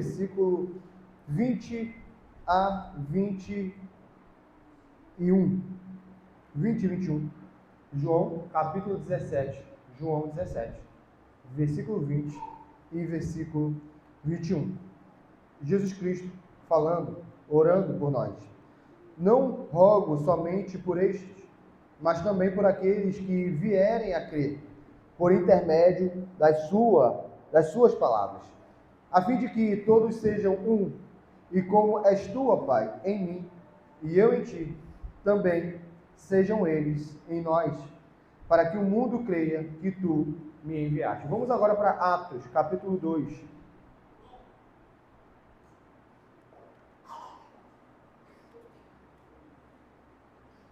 versículo 20 a 21. 20 e 21. João, capítulo 17. João 17, versículo 20 e versículo 21. Jesus Cristo falando, orando por nós. Não rogo somente por estes, mas também por aqueles que vierem a crer, por intermédio das suas palavras, a fim de que todos sejam um, e como és tu, ó Pai, em mim, e eu em ti, também sejam eles em nós, para que o mundo creia que tu me enviaste. Vamos agora para Atos, capítulo 2.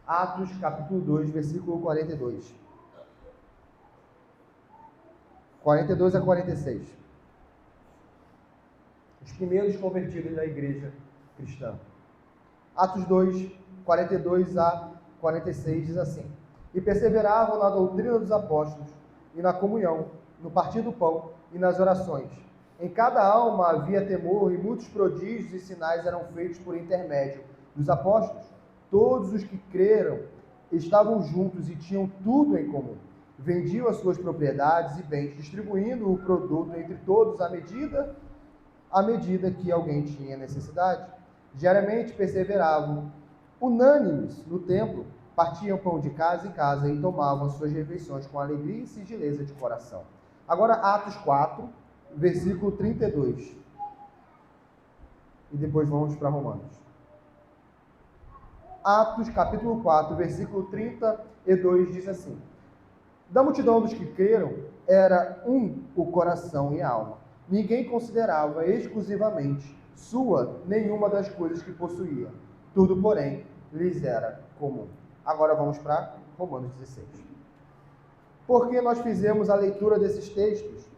Atos, capítulo 2, versículo 42. 42 a 46. Os primeiros convertidos da igreja cristã. Atos 2, 42 a 46 diz assim: E perseveravam na doutrina dos apóstolos, e na comunhão, no partir do pão e nas orações. Em cada alma havia temor, e muitos prodígios e sinais eram feitos por intermédio dos apóstolos. Todos os que creram estavam juntos e tinham tudo em comum. Vendiam as suas propriedades e bens, distribuindo o produto entre todos à medida que alguém tinha necessidade. Diariamente perseveravam unânimes no templo, partiam pão de casa em casa e tomavam suas refeições com alegria e singeleza de coração. Agora Atos 4, versículo 32. E depois vamos para Romanos. Atos capítulo 4, versículo 32 diz assim: Da multidão dos que creram, era um o coração e a alma. Ninguém considerava exclusivamente sua nenhuma das coisas que possuía. Tudo, porém, lhes era comum. Agora vamos para Romanos 16. Por que nós fizemos a leitura desses textos?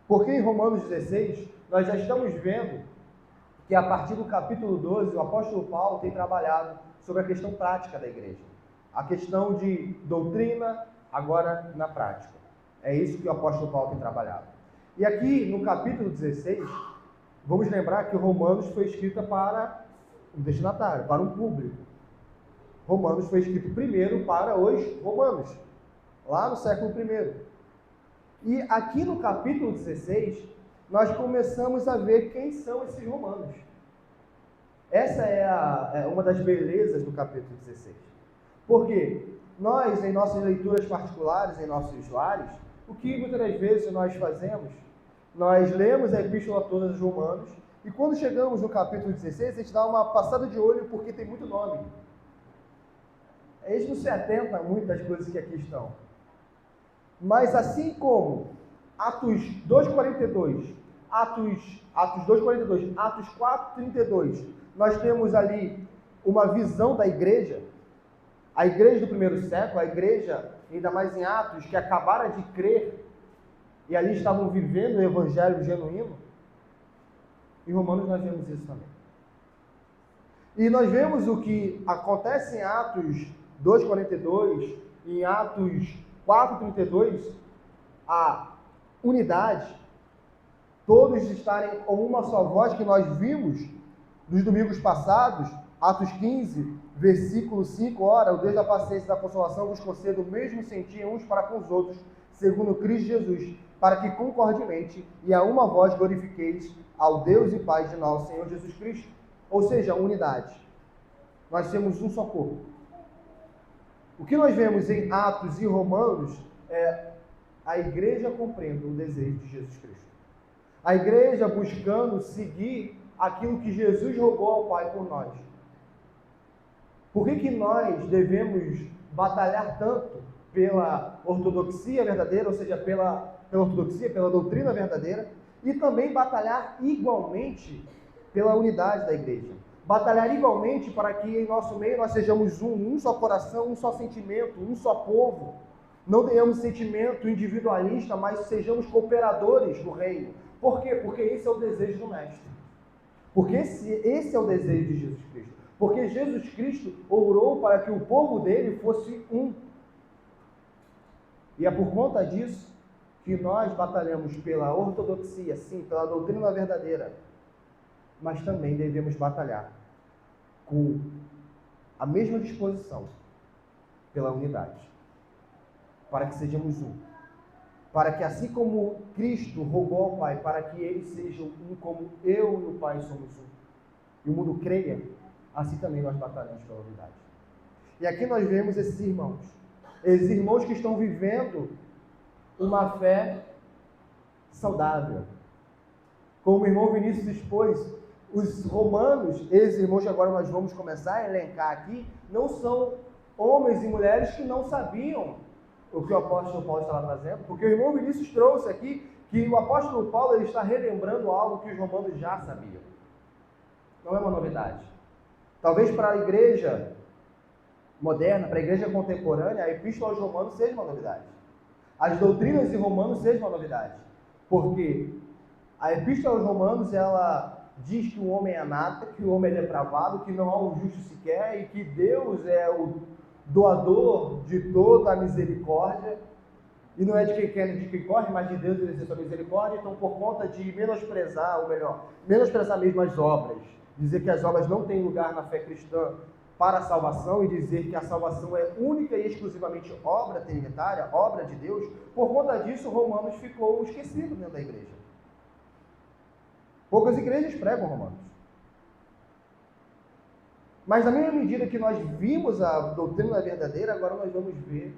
Porque em Romanos 16, nós já estamos vendo que a partir do capítulo 12, o apóstolo Paulo tem trabalhado sobre a questão prática da igreja. A questão de doutrina, agora na prática. É isso que o apóstolo Paulo tem trabalhado. E aqui, no capítulo 16, vamos lembrar que Romanos foi escrita para um destinatário, para um público. Romanos foi escrito primeiro para os romanos, lá no século I. E aqui no capítulo 16, nós começamos a ver quem são esses romanos. Essa é uma das belezas do capítulo 16. Porque nós, em nossas leituras particulares, em nossos lares, o que muitas das vezes nós fazemos? Nós lemos a epístola toda dos Romanos, e quando chegamos no capítulo 16, a gente dá uma passada de olho porque tem muito nome. A gente não se atenta muito das coisas que aqui estão. Mas assim como Atos 2,42, Atos 2,42, Atos 4,32, nós temos ali uma visão da igreja, a igreja do primeiro século, a igreja, ainda mais em Atos, que acabaram de crer e ali estavam vivendo o evangelho genuíno. Em Romanos nós vemos isso também. E nós vemos o que acontece em Atos 2,42 e em Atos 4,32, a unidade, todos estarem com uma só voz, que nós vimos nos domingos passados, Atos 15, versículo 5, ora, o Deus da paciência e da consolação vos conceda o mesmo sentir uns para com os outros, segundo Cristo Jesus, para que concordemente e a uma voz glorifiqueis ao Deus e Pai de nosso Senhor Jesus Cristo. Ou seja, unidade. Nós temos um só corpo. O que nós vemos em Atos e Romanos é a igreja cumprindo o desejo de Jesus Cristo. A igreja buscando seguir aquilo que Jesus rogou ao Pai por nós. Por que nós devemos batalhar tanto pela ortodoxia verdadeira, ou seja, pela ortodoxia, pela doutrina verdadeira, e também batalhar igualmente pela unidade da igreja? Batalhar igualmente para que em nosso meio nós sejamos um só coração, um só sentimento, um só povo. Não tenhamos sentimento individualista, mas sejamos cooperadores do reino. Por quê? Porque esse é o desejo do Mestre. Porque esse é o desejo de Jesus Cristo. Porque Jesus Cristo orou para que o povo dele fosse um. E é por conta disso que nós batalhamos pela ortodoxia, sim, pela doutrina verdadeira. mas também devemos batalhar com a mesma disposição pela unidade, para que sejamos um. Para que assim como Cristo rogou ao Pai, para que eles sejam um como eu e o Pai somos um, e o mundo creia, assim também nós batalhamos pela unidade. E aqui nós vemos esses irmãos que estão vivendo uma fé saudável. Como o irmão Vinícius expôs, os romanos, esses irmãos que agora nós vamos começar a elencar aqui, não são homens e mulheres que não sabiam o que o apóstolo Paulo estava trazendo, porque o irmão Vinícius trouxe aqui que o apóstolo Paulo ele está relembrando algo que os romanos já sabiam. Não é uma novidade. Talvez para a igreja moderna, para a igreja contemporânea, a epístola aos romanos seja uma novidade. As doutrinas de Romanos sejam uma novidade. Porque a epístola aos romanos, ela diz que o homem é nada, que o homem é depravado, que não há um justo sequer e que Deus é o doador de toda a misericórdia, e não é de quem quer, de quem corre, mas de Deus ele exerce a misericórdia. Então, por conta de menosprezar, ou melhor, menosprezar mesmo as obras, dizer que as obras não têm lugar na fé cristã para a salvação, e dizer que a salvação é única e exclusivamente obra trinitária, obra de Deus, por conta disso, Romanos ficou esquecido dentro da igreja. Poucas igrejas pregam Romanos. Mas na mesma medida que nós vimos a doutrina verdadeira, agora nós vamos ver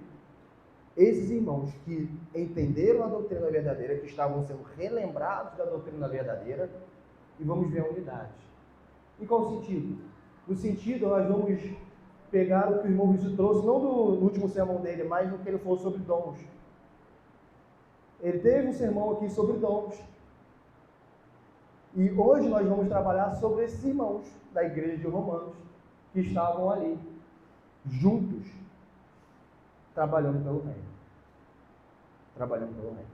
esses irmãos que entenderam a doutrina verdadeira, que estavam sendo relembrados da doutrina verdadeira, e vamos ver a unidade. Em qual sentido? No sentido, nós vamos pegar o que o irmão Vinícius trouxe, não no último sermão dele, mas no que ele falou sobre dons. Ele teve um sermão aqui sobre dons. E hoje nós vamos trabalhar sobre esses irmãos da igreja de Romanos, que estavam ali, juntos, trabalhando pelo reino. Trabalhando pelo reino.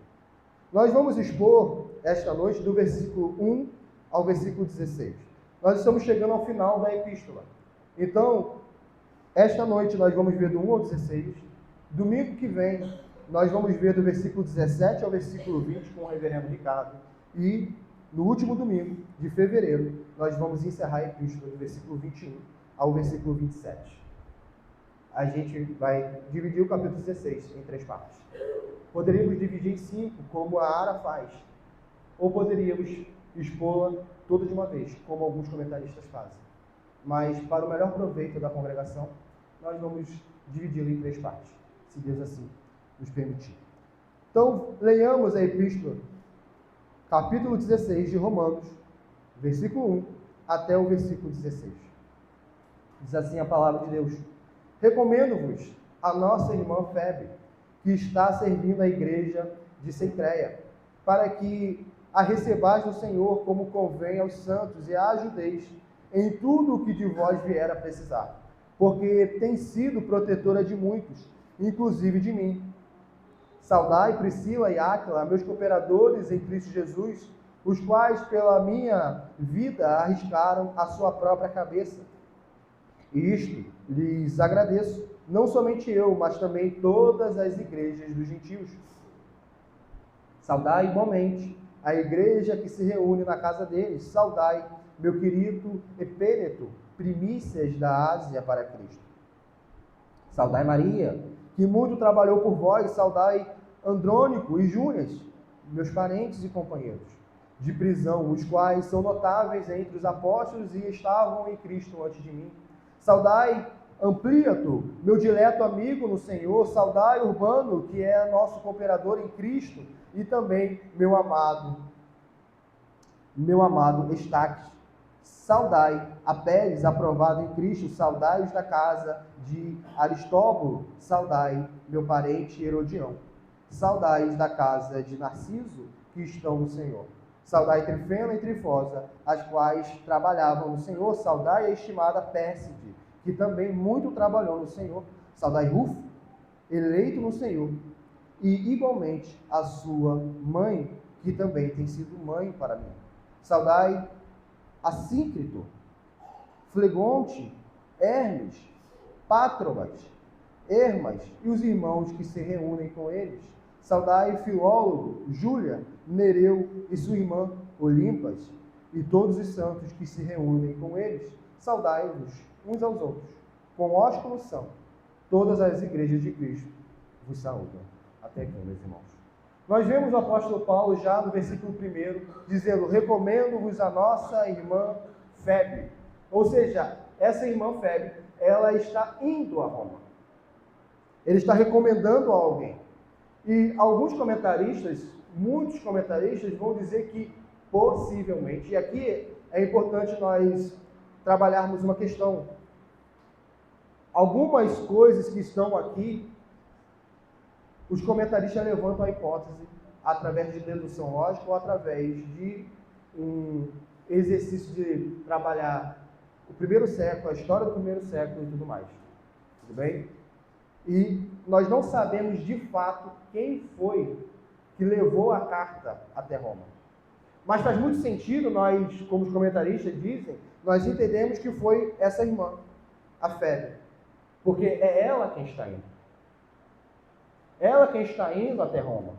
Nós vamos expor esta noite do versículo 1 ao versículo 16. Nós estamos chegando ao final da epístola. Então, esta noite nós vamos ver do 1 ao 16. Domingo que vem, nós vamos ver do versículo 17 ao versículo 20 com o reverendo Ricardo. E no último domingo de fevereiro, nós vamos encerrar a epístola do versículo 21 ao versículo 27. A gente vai dividir o capítulo 16 em 3 partes. Poderíamos dividir em 5, como a Ara faz, ou poderíamos expô-la toda de uma vez, como alguns comentaristas fazem. Mas, para o melhor proveito da congregação, nós vamos dividi-la em 3 partes, se Deus assim nos permitir. Então, leiamos a epístola, capítulo 16 de Romanos, versículo 1 até o versículo 16. Diz assim a palavra de Deus: recomendo-vos a nossa irmã Febe, que está servindo a igreja de Cencreia, para que a recebais no Senhor como convém aos santos e a ajudeis em tudo o que de vós vier a precisar, porque tem sido protetora de muitos, inclusive de mim. Saudai Priscila e Áquila, meus cooperadores em Cristo Jesus, os quais pela minha vida arriscaram a sua própria cabeça. E isto lhes agradeço, não somente eu, mas também todas as igrejas dos gentios. Saudai igualmente a igreja que se reúne na casa deles. Saudai meu querido Epêneto, primícias da Ásia para Cristo. Saudai Maria, que muito trabalhou por vós. Saudai Andrônico e Júnias, meus parentes e companheiros de prisão, os quais são notáveis entre os apóstolos e estavam em Cristo antes de mim. Saudai Ampliato, meu dileto amigo no Senhor. Saudai Urbano, que é nosso cooperador em Cristo, e também meu amado Estaques. Saudai Apeles, aprovado em Cristo. Saudai os da casa de Aristóbulo. Saudai meu parente Herodião. Saudai os da casa de Narciso, que estão no Senhor. Saudai Trifena e Trifosa, as quais trabalhavam no Senhor. Saudai a estimada Pérside, que também muito trabalhou no Senhor. Saudai Rufo, eleito no Senhor, e igualmente a sua mãe, que também tem sido mãe para mim. Saudai Assíncrito, Flegonte, Hermes, Pátrobas, Hermas e os irmãos que se reúnem com eles. Saudai Filólogo, Júlia, Nereu e sua irmã Olimpas. e todos os santos que se reúnem com eles, saudai-vos uns aos outros. Com ósculo são, todas as igrejas de Cristo vos saúdam. Até aqui, meus irmãos. Nós vemos o apóstolo Paulo já no versículo 1, dizendo: recomendo-vos a nossa irmã Febe. Ou seja, essa irmã Febe, ela está indo a Roma. Ele está recomendando a alguém. E alguns comentaristas, muitos comentaristas, vão dizer que possivelmente, e aqui é importante nós trabalharmos uma questão. Algumas coisas que estão aqui, os comentaristas levantam a hipótese através de dedução lógica ou através de um exercício de trabalhar o primeiro século, a história do primeiro século e tudo mais. Tudo bem? E nós não sabemos de fato quem foi que levou a carta até Roma. Mas faz muito sentido, nós, como os comentaristas dizem, nós entendemos que foi essa irmã, a Febe. Porque é ela quem está indo. Ela quem está indo até Roma.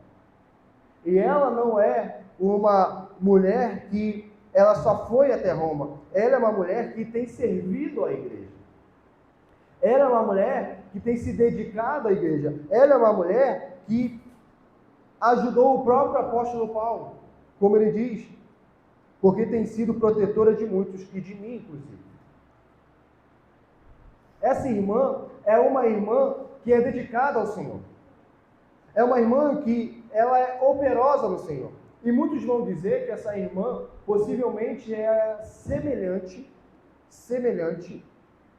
E ela não é uma mulher que ela só foi até Roma. Ela é uma mulher que tem servido à igreja. Ela é uma mulher que tem se dedicado à igreja. Ela é uma mulher que ajudou o próprio apóstolo Paulo, como ele diz, porque tem sido protetora de muitos e de mim, inclusive. Essa irmã é uma irmã que é dedicada ao Senhor. É uma irmã que ela é operosa no Senhor. E muitos vão dizer que essa irmã possivelmente é semelhante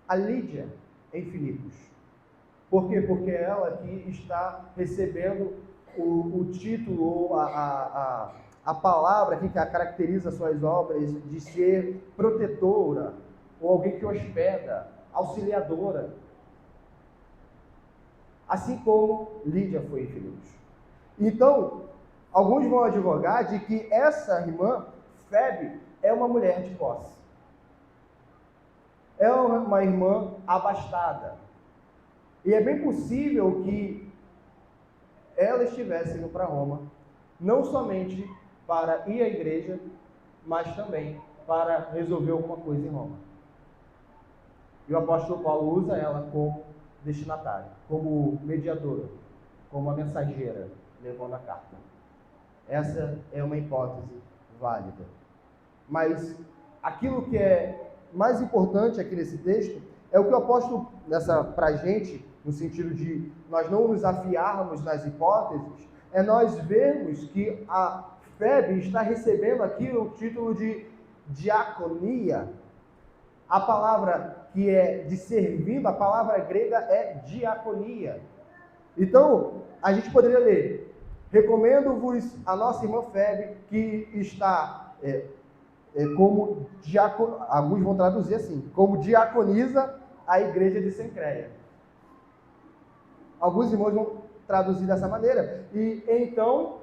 a Lídia em Filipos. Por quê? Porque ela aqui está recebendo o título ou a palavra aqui que caracteriza suas obras de ser protetora, ou alguém que hospeda, auxiliadora. Assim como Lídia foi em Filipos. Então, alguns vão advogar de que essa irmã, Febe, é uma mulher de posse. É uma irmã abastada. E é bem possível que ela estivesse indo para Roma, não somente para ir à igreja, mas também para resolver alguma coisa em Roma. E o apóstolo Paulo usa ela como destinatária, como mediadora, como a mensageira, levando a carta. Essa é uma hipótese válida. Mas aquilo que é mais importante aqui nesse texto é o que o apóstolo, para a gente, no sentido de nós não nos afiarmos nas hipóteses, é nós vermos que a Febe está recebendo aqui o título de diaconia. A palavra que é de servindo, a palavra grega é diaconia. Então, a gente poderia ler: recomendo-vos a nossa irmã Febe, que está como diaconisa, alguns vão traduzir assim, como diaconiza a igreja de Cencreia. Alguns irmãos vão traduzir dessa maneira. E então,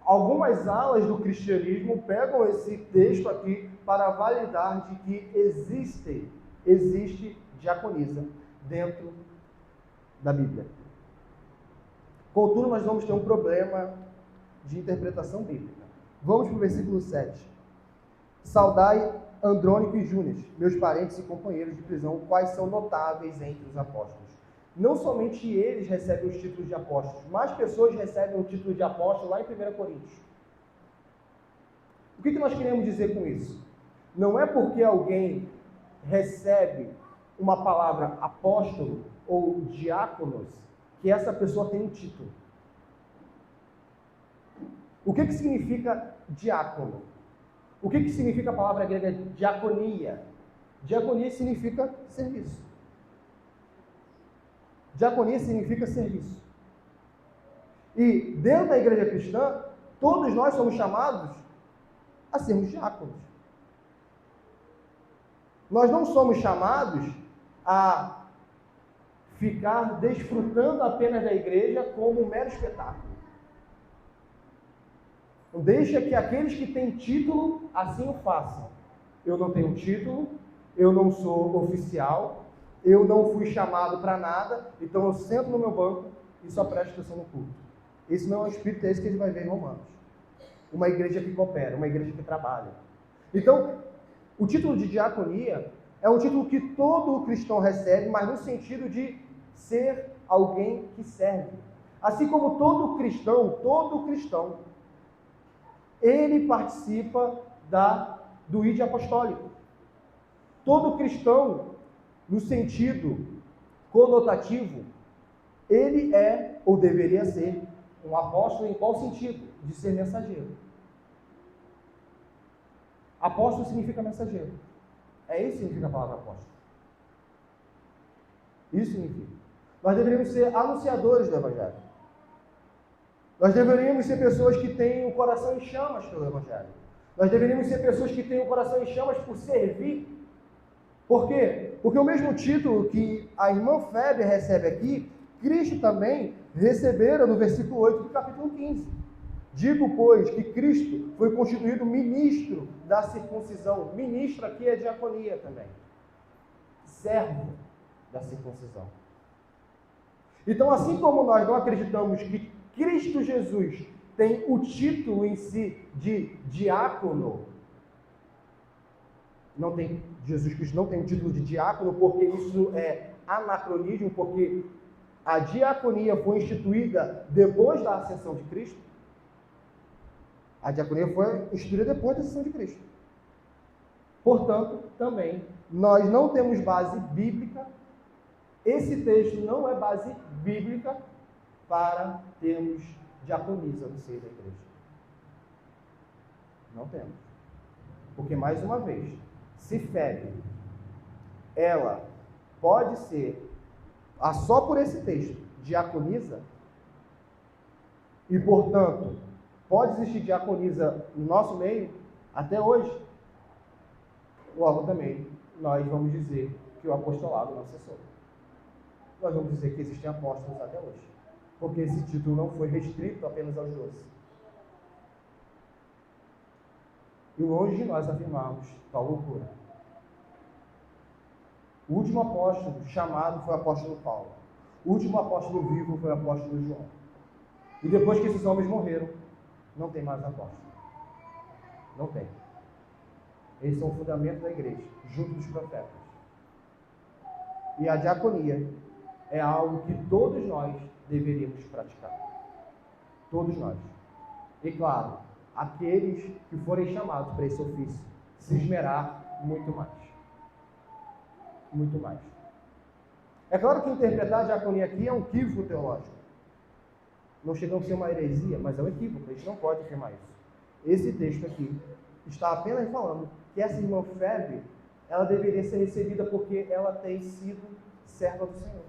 algumas alas do cristianismo pegam esse texto aqui para validar de que existe diaconisa dentro da Bíblia. Contudo, nós vamos ter um problema de interpretação bíblica. Vamos para o versículo 7. Saudai Andrônico e Júnias, meus parentes e companheiros de prisão, quais são notáveis entre os apóstolos. Não somente eles recebem os títulos de apóstolos, mais pessoas recebem o título de apóstolo lá em 1 Coríntios. O que nós queremos dizer com isso? Não é porque alguém recebe uma palavra apóstolo ou diáconos que essa pessoa tem um título. O que significa diácono? O que significa a palavra grega diaconia? Diaconia significa serviço. Diaconia significa serviço. E dentro da igreja cristã, todos nós somos chamados a sermos diáconos. Nós não somos chamados a ficar desfrutando apenas da igreja como um mero espetáculo. Deixa que aqueles que têm título assim o façam. Eu não tenho título, eu não sou oficial, eu não fui chamado para nada, então eu sento no meu banco e só presto atenção no culto. Esse não é o espírito, é esse que a gente vai ver em Romanos. Uma igreja que coopera, uma igreja que trabalha. Então, o título de diaconia é um título que todo cristão recebe, mas no sentido de ser alguém que serve. Assim como todo cristão, ele participa do ID apostólico. Todo cristão, no sentido conotativo, ele é, ou deveria ser, um apóstolo em qual sentido? De ser mensageiro. Apóstolo significa mensageiro. É isso que significa a palavra apóstolo. Isso significa. Nós deveríamos ser anunciadores do Evangelho. Nós deveríamos ser pessoas que têm o coração em chamas pelo Evangelho. Nós deveríamos ser pessoas que têm o coração em chamas por servir. Por quê? Porque o mesmo título que a irmã Febe recebe aqui, Cristo também recebera no versículo 8 do capítulo 15. Digo, pois, que Cristo foi constituído ministro da circuncisão. Ministro aqui é diaconia também. Servo da circuncisão. Então, assim como nós não acreditamos que Cristo Jesus tem o título em si de diácono, Jesus Cristo não tem o título de diácono, porque isso é anacronismo, porque a diaconia foi instituída depois da ascensão de Cristo. A diaconia foi instituída depois da ascensão de Cristo. Portanto, também, nós não temos base bíblica. Esse texto não é base bíblica para termos diaconisa no seio da igreja. Não temos. Porque, mais uma vez, se Febe, ela pode ser, só por esse texto, diaconisa, e, portanto, pode existir diaconisa no nosso meio, até hoje, logo também, nós vamos dizer que o apostolado não cessou. Nós vamos dizer que existem apóstolos até hoje, porque esse título não foi restrito apenas aos 12. E longe de nós afirmarmos tal loucura. O último apóstolo chamado foi o apóstolo Paulo. O último apóstolo vivo foi o apóstolo João. E depois que esses homens morreram, não tem mais apóstolo. Não tem. Eles são o fundamento da igreja, junto dos profetas. E a diaconia é algo que todos nós deveríamos praticar. Todos nós. E claro, aqueles que forem chamados para esse ofício, se esmerar muito mais. Muito mais. É claro que interpretar a diaconia aqui é um equívoco teológico. Não chega a ser uma heresia, mas é um equívoco. A gente não pode afirmar isso. Esse texto aqui está apenas falando que essa irmã Febe, ela deveria ser recebida porque ela tem sido serva do Senhor.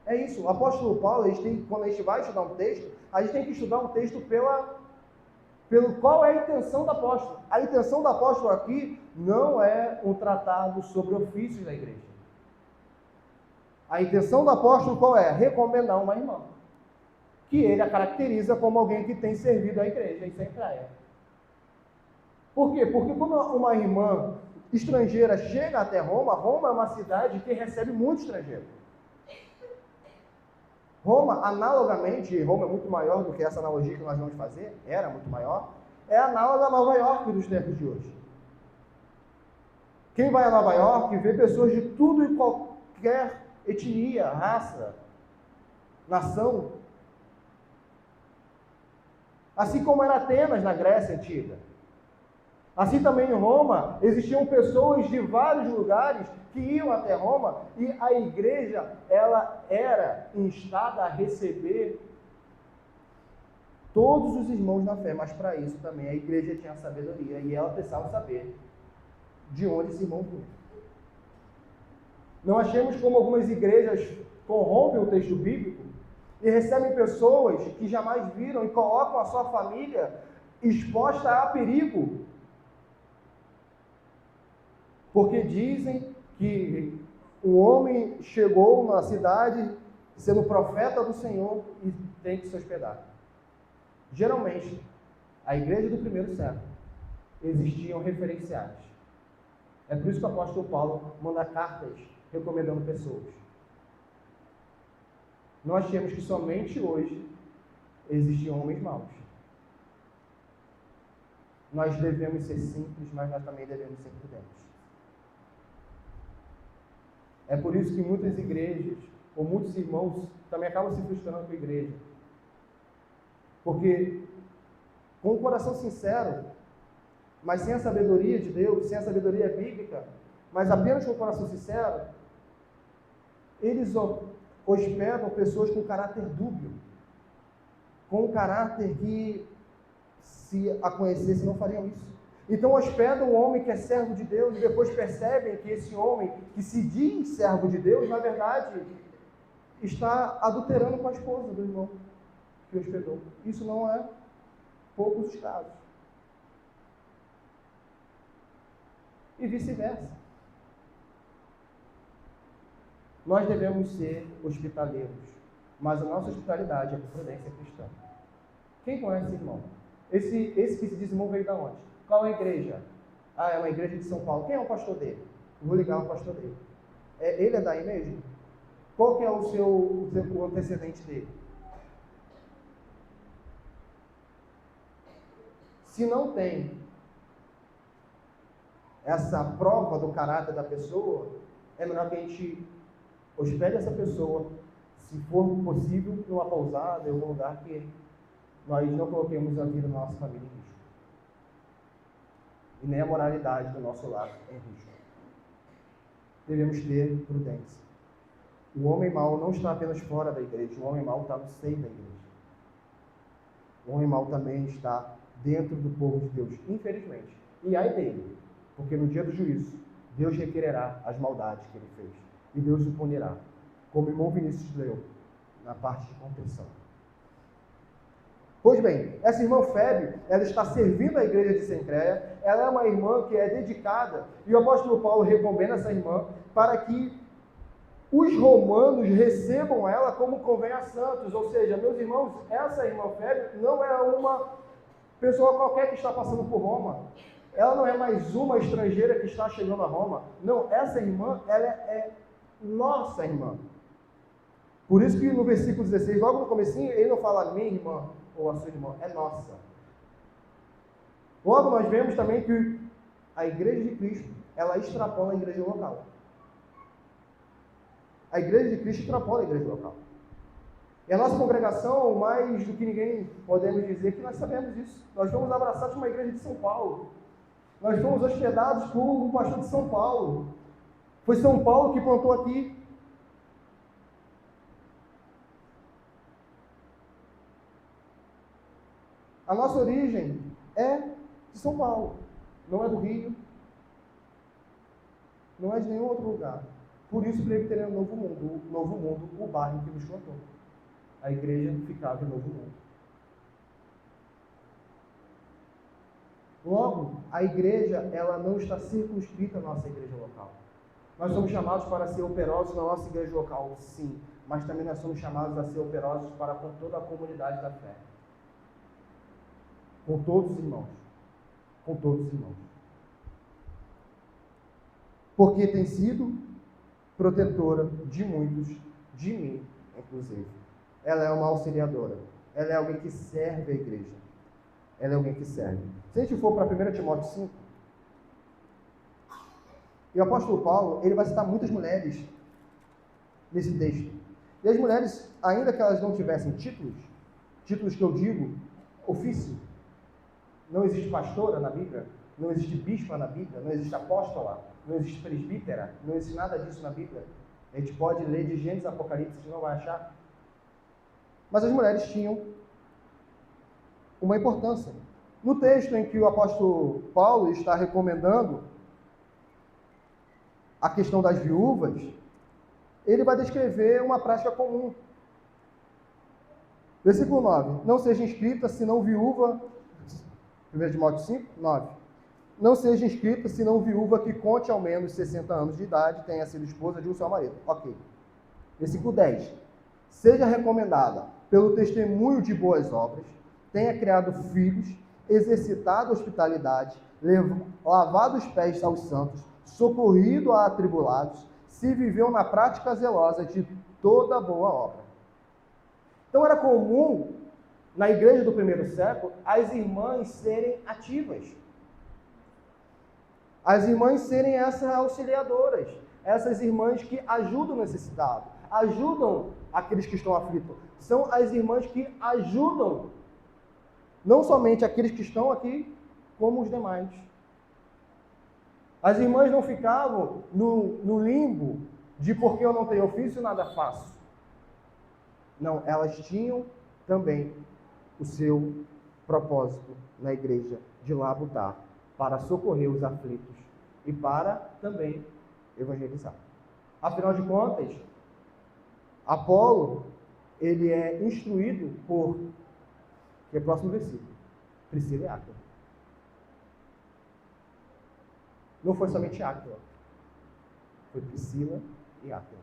É isso. O apóstolo Paulo, quando a gente vai estudar um texto, a gente tem que estudar um texto pelo qual é a intenção do apóstolo. A intenção do apóstolo aqui não é um tratado sobre ofícios da igreja. A intenção do apóstolo qual é? Recomendar uma irmã, que ele a caracteriza como alguém que tem servido à igreja, e sempre é. Por quê? Porque quando uma irmã estrangeira chega até Roma, Roma é uma cidade que recebe muito estrangeiro. Roma, analogamente, Roma é muito maior do que essa analogia que nós vamos fazer, era muito maior, é análoga a Nova York dos tempos de hoje. Quem vai a Nova York vê pessoas de tudo e qualquer etnia, raça, nação. Assim como era Atenas na Grécia Antiga. Assim também em Roma, existiam pessoas de vários lugares que iam até Roma e a igreja, ela era instada a receber todos os irmãos na fé, mas para isso também a igreja tinha sabedoria e ela precisava saber de onde esse irmão vinha. Não achemos como algumas igrejas corrompem o texto bíblico e recebem pessoas que jamais viram e colocam a sua família exposta a perigo. Porque dizem que o homem chegou na cidade sendo profeta do Senhor e tem que se hospedar. Geralmente, a igreja do primeiro século existiam referenciais. É por isso que o apóstolo Paulo manda cartas recomendando pessoas. Nós temos que somente hoje existiam homens maus. nós devemos ser simples, mas nós também devemos ser prudentes. É por isso que muitas igrejas, ou muitos irmãos, também acabam se frustrando com a igreja. Porque, com o coração sincero, mas sem a sabedoria de Deus, sem a sabedoria bíblica, mas apenas com o coração sincero, eles hospedam pessoas com caráter dúbio, com um caráter que, se a conhecessem, não fariam isso. Então hospedam um homem que é servo de Deus e depois percebem que esse homem que se diz servo de Deus, na verdade, está adulterando com a esposa do irmão que hospedou. Isso não é poucos os casos. E vice-versa. Nós devemos ser hospitaleiros, mas a nossa hospitalidade é por prudência cristã. Quem conhece esse irmão? Esse que se diz irmão veio da onde? Qual é a igreja? Ah, é uma igreja de São Paulo. Quem é o pastor dele? Vou ligar o pastor dele. Ele é daí mesmo? Qual que é o antecedente dele? Se não tem essa prova do caráter da pessoa, é melhor que a gente hospede essa pessoa, se for possível, numa pousada, em algum lugar que nós não coloquemos a vida da nossa família em risco. E nem a moralidade do nosso lar em risco. Devemos ter prudência. O homem mau não está apenas fora da igreja, o homem mau está no seio da igreja. O homem mau também está dentro do povo de Deus, infelizmente. E ai dele, porque no dia do juízo, Deus requererá as maldades que ele fez. E Deus o punirá, como o irmão Vinícius leu, na parte de contenção. Pois bem, essa irmã Febe, ela está servindo a igreja de Cencreia, ela é uma irmã que é dedicada, e o apóstolo Paulo recomenda essa irmã para que os romanos recebam ela como convém a santos. Ou seja, meus irmãos, essa irmã Febe não é uma pessoa qualquer que está passando por Roma. Ela não é mais uma estrangeira que está chegando a Roma. Não, essa irmã, ela é nossa irmã. Por isso que no versículo 16, logo no comecinho, ele não fala minha irmã ou a sua irmã, é nossa. Logo nós vemos também que a igreja de Cristo, ela extrapola a igreja local. A igreja de Cristo extrapola a igreja local. E a nossa congregação, mais do que ninguém, podemos dizer que nós sabemos isso. Nós fomos abraçados por uma igreja de São Paulo. Nós fomos hospedados por um pastor de São Paulo. Foi São Paulo que plantou aqui. A nossa origem é de São Paulo, não é do Rio, não é de nenhum outro lugar. Por isso, Presbiteriano Novo Mundo, o bairro que nos plantou. A igreja ficava em Novo Mundo. Logo, a igreja, ela não está circunscrita à nossa igreja local. Nós somos chamados para ser operosos na nossa igreja local, sim, mas também nós somos chamados a ser operosos para com toda a comunidade da fé. Com todos os irmãos. Com todos os irmãos. Porque tem sido protetora de muitos, de mim, inclusive. Ela é uma auxiliadora. Ela é alguém que serve a igreja. Ela é alguém que serve. Se a gente for para 1 Timóteo 5, e o apóstolo Paulo, ele vai citar muitas mulheres nesse texto. E as mulheres, ainda que elas não tivessem títulos que eu digo, ofício, não existe pastora na Bíblia, não existe bispa na Bíblia, não existe apóstola, não existe presbítera, não existe nada disso na Bíblia. A gente pode ler de Gênesis, Apocalipse, a gente não vai achar. Mas as mulheres tinham uma importância. No texto em que o apóstolo Paulo está recomendando a questão das viúvas, ele vai descrever uma prática comum. Versículo 9. Não seja inscrita, senão viúva... 1 Timóteo 5, 9. Não seja inscrita, senão viúva que conte ao menos 60 anos de idade, tenha sido esposa de um só marido. Ok. Versículo 10. Seja recomendada pelo testemunho de boas obras, tenha criado filhos, exercitado a hospitalidade, lavado os pés aos santos, socorrido a atribulados, se viveu na prática zelosa de toda boa obra. Então era comum, na igreja do primeiro século, as irmãs serem ativas. As irmãs serem essas auxiliadoras, essas irmãs que ajudam o necessitado, ajudam aqueles que estão aflitos. São as irmãs que ajudam não somente aqueles que estão aqui, como os demais. As irmãs não ficavam no limbo de porque eu não tenho ofício, nada faço. Não, elas tinham também o seu propósito na igreja de labutar para socorrer os aflitos e para também evangelizar. Afinal de contas, Apolo, ele é instruído por, que é o próximo versículo, Priscila e Áquila. Não foi somente Áquila, foi Priscila e Áquila,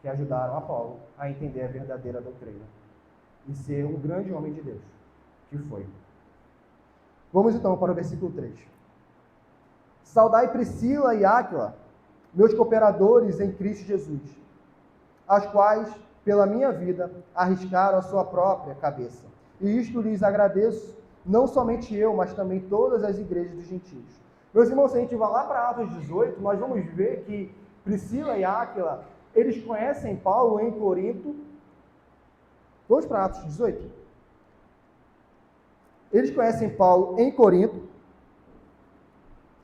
que ajudaram Apolo a entender a verdadeira doutrina e ser um grande homem de Deus, que foi. Vamos então para o versículo 3. Saudai Priscila e Áquila, meus cooperadores em Cristo Jesus, as quais, pela minha vida, arriscaram a sua própria cabeça. E isto lhes agradeço, não somente eu, mas também todas as igrejas dos gentios. Meus irmãos, se a gente vai lá para Atos 18, nós vamos ver que Priscila e Áquila, eles conhecem Paulo em Corinto. Vamos para Atos 18? Eles conhecem Paulo em Corinto.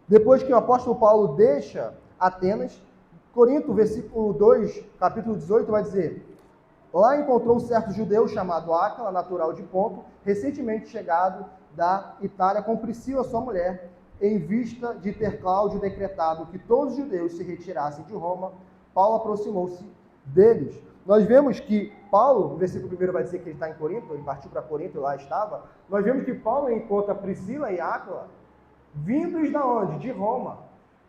Depois que o apóstolo Paulo deixa Atenas, Corinto, versículo 2, capítulo 18, vai dizer: lá encontrou um certo judeu chamado Áquila, natural de Ponto, recentemente chegado da Itália, com Priscila, sua mulher, em vista de ter Cláudio decretado que todos os judeus se retirassem de Roma. Paulo aproximou-se deles. Nós vemos que Paulo, no versículo 1 vai dizer que ele está em Corinto, ele partiu para Corinto e lá estava. Nós vemos que Paulo encontra Priscila e Áquila, vindos da onde? De Roma.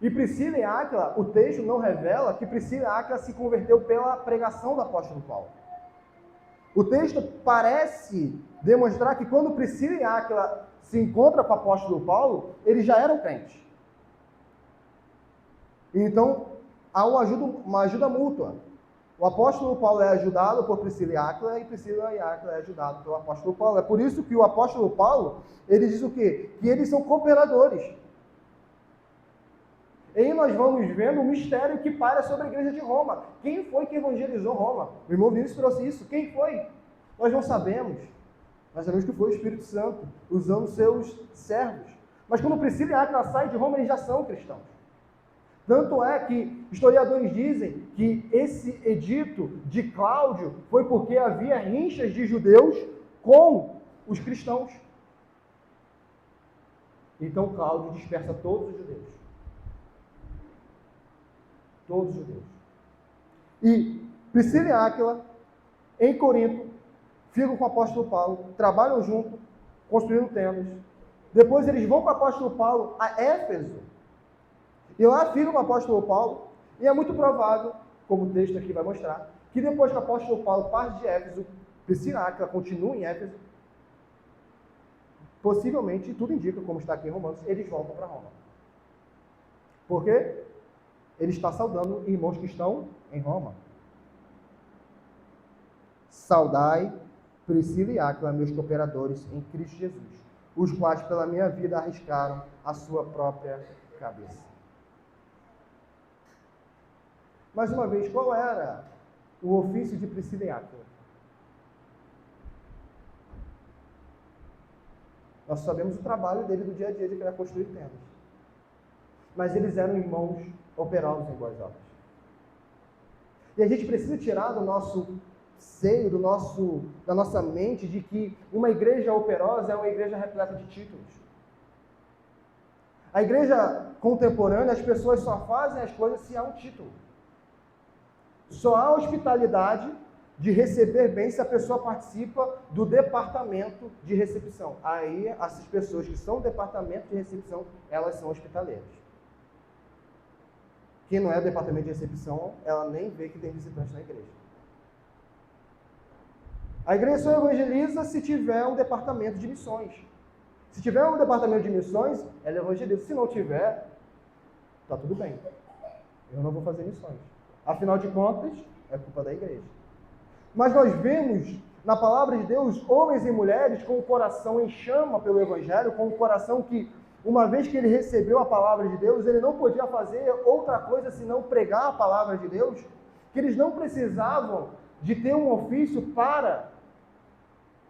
E Priscila e Áquila, o texto não revela que Priscila e Áquila se converteu pela pregação do apóstolo Paulo. O texto parece demonstrar que quando Priscila e Áquila se encontram com o apóstolo Paulo, eles já eram crentes. Então, há uma ajuda mútua. O apóstolo Paulo é ajudado por Priscila e Áquila e Áquila é ajudado pelo apóstolo Paulo. É por isso que o apóstolo Paulo, ele diz o quê? Que eles são cooperadores. E aí nós vamos vendo o mistério que paira sobre a igreja de Roma. Quem foi que evangelizou Roma? O irmão Vinícius trouxe isso. Quem foi? Nós não sabemos. Nós sabemos que foi o Espírito Santo, usando seus servos. Mas quando Priscila e Áquila saem de Roma, eles já são cristãos. Tanto é que historiadores dizem que esse edito de Cláudio foi porque havia rinchas de judeus com os cristãos. Então Cláudio dispersa todos os judeus. Todos os judeus. E Priscila e Áquila, em Corinto, ficam com o apóstolo Paulo, trabalham junto, construindo tendas. Depois eles vão com o apóstolo Paulo a Éfeso. E lá ficam com o apóstolo Paulo. E é muito provável, como o texto aqui vai mostrar, que depois que o apóstolo Paulo parte de Éfeso, Priscila e Áquila continuam em Éfeso, possivelmente, tudo indica, como está aqui em Romanos, eles voltam para Roma. Por quê? Ele está saudando irmãos que estão em Roma. Saudai Priscila e Áquila, meus cooperadores em Cristo Jesus, os quais pela minha vida arriscaram a sua própria cabeça. Mais uma vez, qual era o ofício de Priscila e Áquila? Nós sabemos o trabalho dele do dia a dia de criar construir tendas. Mas eles eram irmãos operosos em boas obras. E a gente precisa tirar do nosso seio, da nossa mente, de que uma igreja operosa é uma igreja repleta de títulos. A igreja contemporânea, as pessoas só fazem as coisas se há um título. Só há hospitalidade de receber bem se a pessoa participa do departamento de recepção. Aí, essas pessoas que são do departamento de recepção, elas são hospitaleiras. Quem não é do departamento de recepção, ela nem vê que tem visitante na igreja. A igreja só evangeliza se tiver um departamento de missões. Se tiver um departamento de missões, ela evangeliza. Se não tiver, está tudo bem. Eu não vou fazer missões. Afinal de contas, é culpa da igreja. Mas nós vemos na palavra de Deus homens e mulheres com o coração em chama pelo Evangelho, com o coração que uma vez que ele recebeu a palavra de Deus, ele não podia fazer outra coisa senão pregar a palavra de Deus, que eles não precisavam de ter um ofício para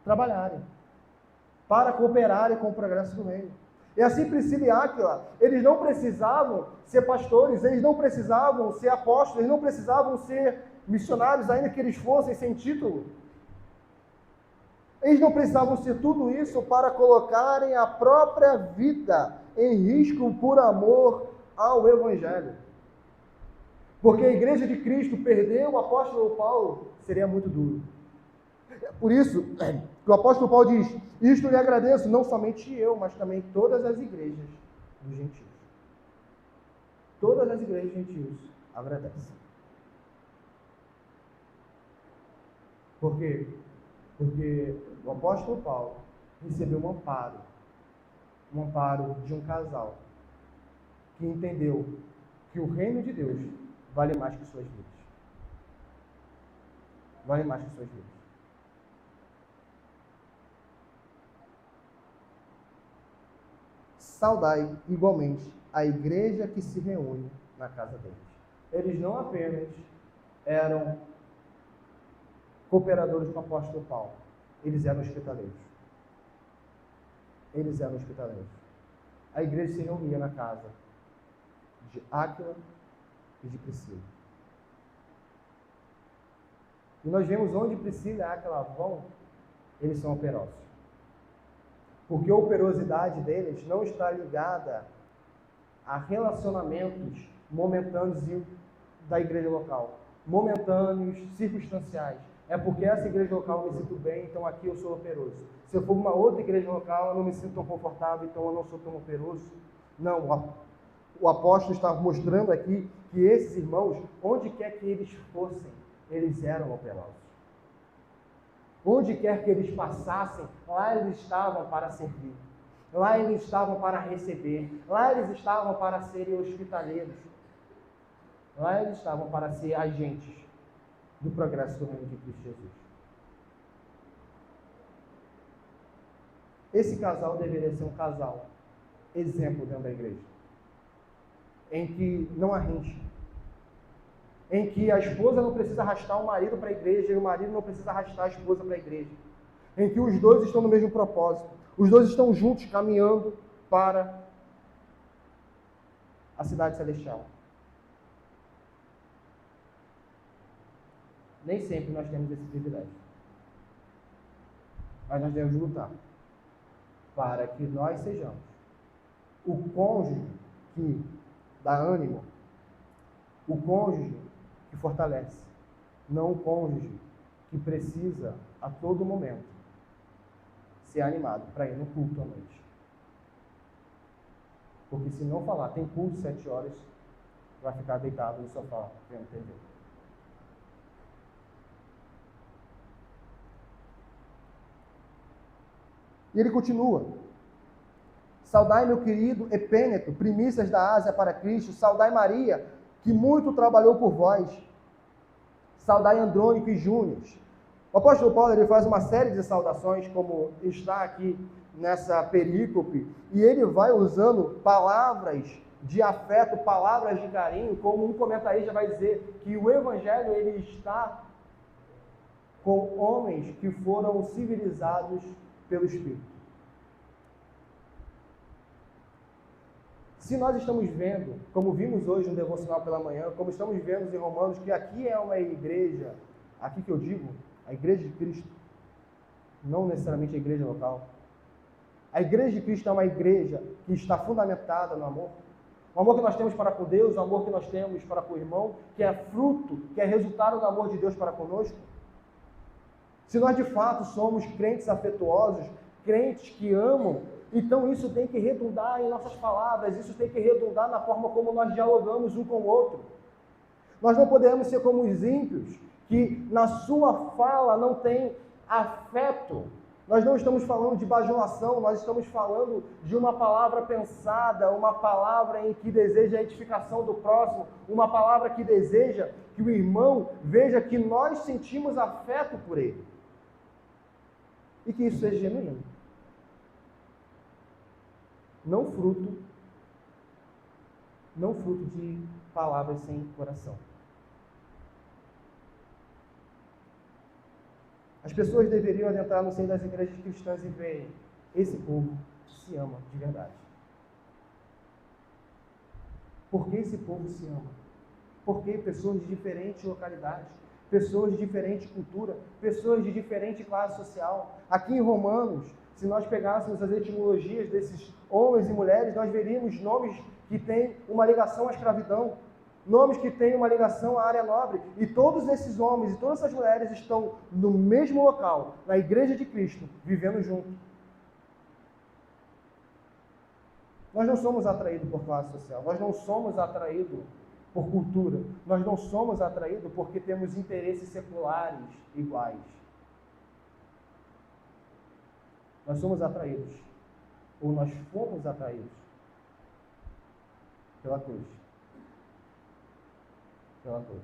trabalharem, para cooperarem com o progresso do reino. E assim Priscila e Áquila, eles não precisavam ser pastores, eles não precisavam ser apóstolos, eles não precisavam ser missionários, ainda que eles fossem sem título. Eles não precisavam ser tudo isso para colocarem a própria vida em risco por amor ao Evangelho. Porque a igreja de Cristo perder o apóstolo Paulo seria muito duro. Por isso, que o apóstolo Paulo diz: isto lhe agradeço, não somente eu, mas também todas as igrejas dos gentios. Todas as igrejas dos gentios agradecem. Por quê? Porque o apóstolo Paulo recebeu um amparo de um casal que entendeu que o reino de Deus vale mais que suas vidas. Vale mais que suas vidas. Saudai igualmente a igreja que se reúne na casa deles. Eles não apenas eram cooperadores com o apóstolo Paulo, eles eram hospitaleiros. Eles eram hospitaleiros. A igreja se reunia na casa de Áquila e de Priscila. E nós vemos onde Priscila e Áquila vão, eles são operosos. Porque a operosidade deles não está ligada a relacionamentos momentâneos da igreja local. Momentâneos, circunstanciais. É porque essa igreja local eu me sinto bem, então aqui eu sou operoso. Se eu for uma outra igreja local, eu não me sinto tão confortável, então eu não sou tão operoso. Não, o apóstolo está mostrando aqui que esses irmãos, onde quer que eles fossem, eles eram operosos. Onde quer que eles passassem, lá eles estavam para servir. Lá eles estavam para receber. Lá eles estavam para serem hospitaleiros. Lá eles estavam para ser agentes do progresso do reino de Cristo Jesus. Esse casal deveria ser um casal exemplo dentro da igreja, em que não há rincha, em que a esposa não precisa arrastar o marido para a igreja e o marido não precisa arrastar a esposa para a igreja, em que os dois estão no mesmo propósito, os dois estão juntos caminhando para a cidade celestial. Nem sempre nós temos esse privilégio, mas nós devemos lutar para que nós sejamos o cônjuge que dá ânimo, o cônjuge que fortalece, não o cônjuge que precisa a todo momento ser animado para ir no culto à noite. Porque se não falar, tem culto 7 horas, vai ficar deitado no sofá vendo TV. E ele continua: saudai meu querido Epêneto, primícias da Ásia para Cristo, saudai Maria, que muito trabalhou por vós, saudai Andrônico e Júnior. O apóstolo Paulo ele faz uma série de saudações, como está aqui nessa perícope, e ele vai usando palavras de afeto, palavras de carinho, como um comentarista vai dizer que o evangelho ele está com homens que foram civilizados pelo Espírito. Se nós estamos vendo, como vimos hoje no devocional pela manhã, como estamos vendo em Romanos, que aqui é uma igreja, aqui que eu digo, a igreja de Cristo, não necessariamente a igreja local. A igreja de Cristo é uma igreja que está fundamentada no amor. O amor que nós temos para com Deus, o amor que nós temos para com o irmão, que é fruto, que é resultado do amor de Deus para conosco. Se nós de fato somos crentes afetuosos, crentes que amam, então isso tem que redundar em nossas palavras, isso tem que redundar na forma como nós dialogamos um com o outro. Nós não podemos ser como os ímpios, que na sua fala não tem afeto. Nós não estamos falando de bajulação, nós estamos falando de uma palavra pensada, uma palavra em que deseja a edificação do próximo, uma palavra que deseja que o irmão veja que nós sentimos afeto por ele. E que isso seja genuíno. não fruto de palavras sem coração. As pessoas deveriam adentrar no seio das igrejas cristãs e verem: esse povo se ama de verdade. Por que esse povo se ama? Porque pessoas de diferentes localidades, pessoas de diferente cultura, pessoas de diferente classe social. Aqui em Romanos, se nós pegássemos as etimologias desses homens e mulheres, nós veríamos nomes que têm uma ligação à escravidão, nomes que têm uma ligação à área nobre. E todos esses homens e todas essas mulheres estão no mesmo local, na Igreja de Cristo, vivendo junto. Nós não somos atraídos por classe social, nós não somos atraídos por cultura, nós não somos atraídos porque temos interesses seculares iguais. Nós somos atraídos, ou nós fomos atraídos pela cruz. Pela cruz.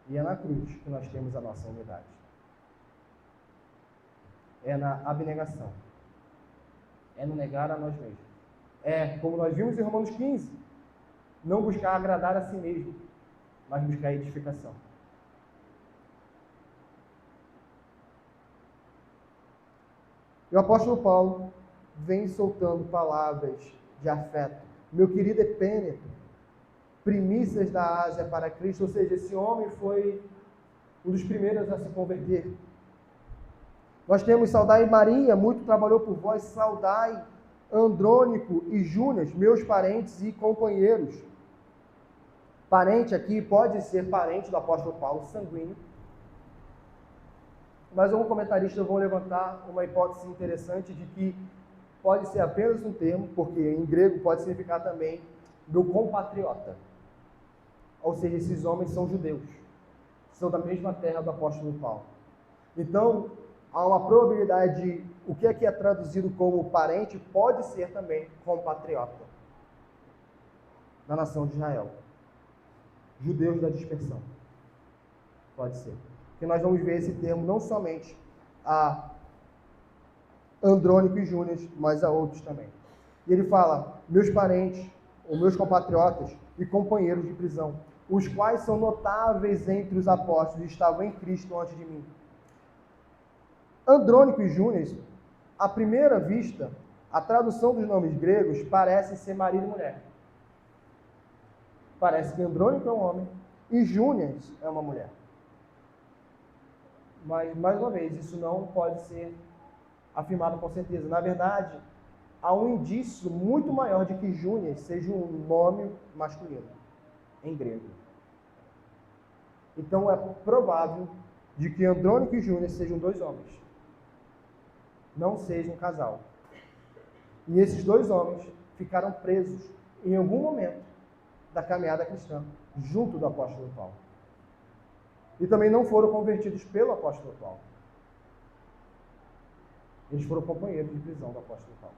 E é na cruz que nós temos a nossa unidade. É na abnegação. É no negar a nós mesmos. É, como nós vimos em Romanos 15, não buscar agradar a si mesmo, mas buscar a edificação. E o apóstolo Paulo vem soltando palavras de afeto. Meu querido Epêneto, primícias da Ásia para Cristo, ou seja, esse homem foi um dos primeiros a se converter. Nós temos saudai Maria, muito trabalhou por vós, saudai Andrônico e Júnias, meus parentes e companheiros. Parente aqui pode ser parente do apóstolo Paulo, sanguíneo. Mas alguns comentaristas vão levantar uma hipótese interessante de que pode ser apenas um termo, porque em grego pode significar também meu compatriota. Ou seja, esses homens são judeus, são da mesma terra do apóstolo Paulo. Então, há uma probabilidade de o que aqui é traduzido como parente pode ser também compatriota na nação de Israel. Judeus da dispersão. Pode ser. Porque nós vamos ver esse termo não somente a Andrônico e Júnias, mas a outros também. E ele fala, meus parentes, ou meus compatriotas e companheiros de prisão, os quais são notáveis entre os apóstolos e estavam em Cristo antes de mim. Andrônico e Júnias, à primeira vista, a tradução dos nomes gregos parece ser marido e mulher. Parece que Andrônico é um homem e Júnias é uma mulher. Mas, mais uma vez, isso não pode ser afirmado com certeza. Na verdade, há um indício muito maior de que Júnias seja um nome masculino, em grego. Então, é provável de que Andrônico e Júnias sejam dois homens. Não sejam um casal. E esses dois homens ficaram presos em algum momento da caminhada cristã, junto do apóstolo Paulo. E também não foram convertidos pelo apóstolo Paulo. Eles foram companheiros de prisão do apóstolo Paulo.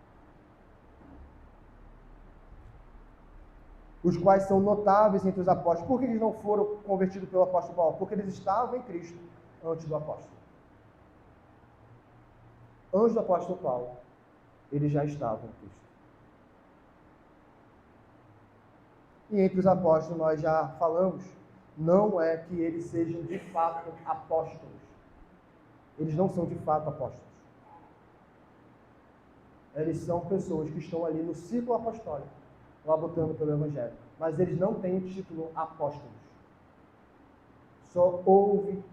Os quais são notáveis entre os apóstolos. Por que eles não foram convertidos pelo apóstolo Paulo? Porque eles estavam em Cristo antes do apóstolo. Antes do apóstolo Paulo, eles já estavam em Cristo. E entre os apóstolos nós já falamos, não é que eles sejam de fato apóstolos. Eles não são de fato apóstolos. Eles são pessoas que estão ali no ciclo apostólico, labutando pelo Evangelho. Mas eles não têm o título apóstolos. Só houve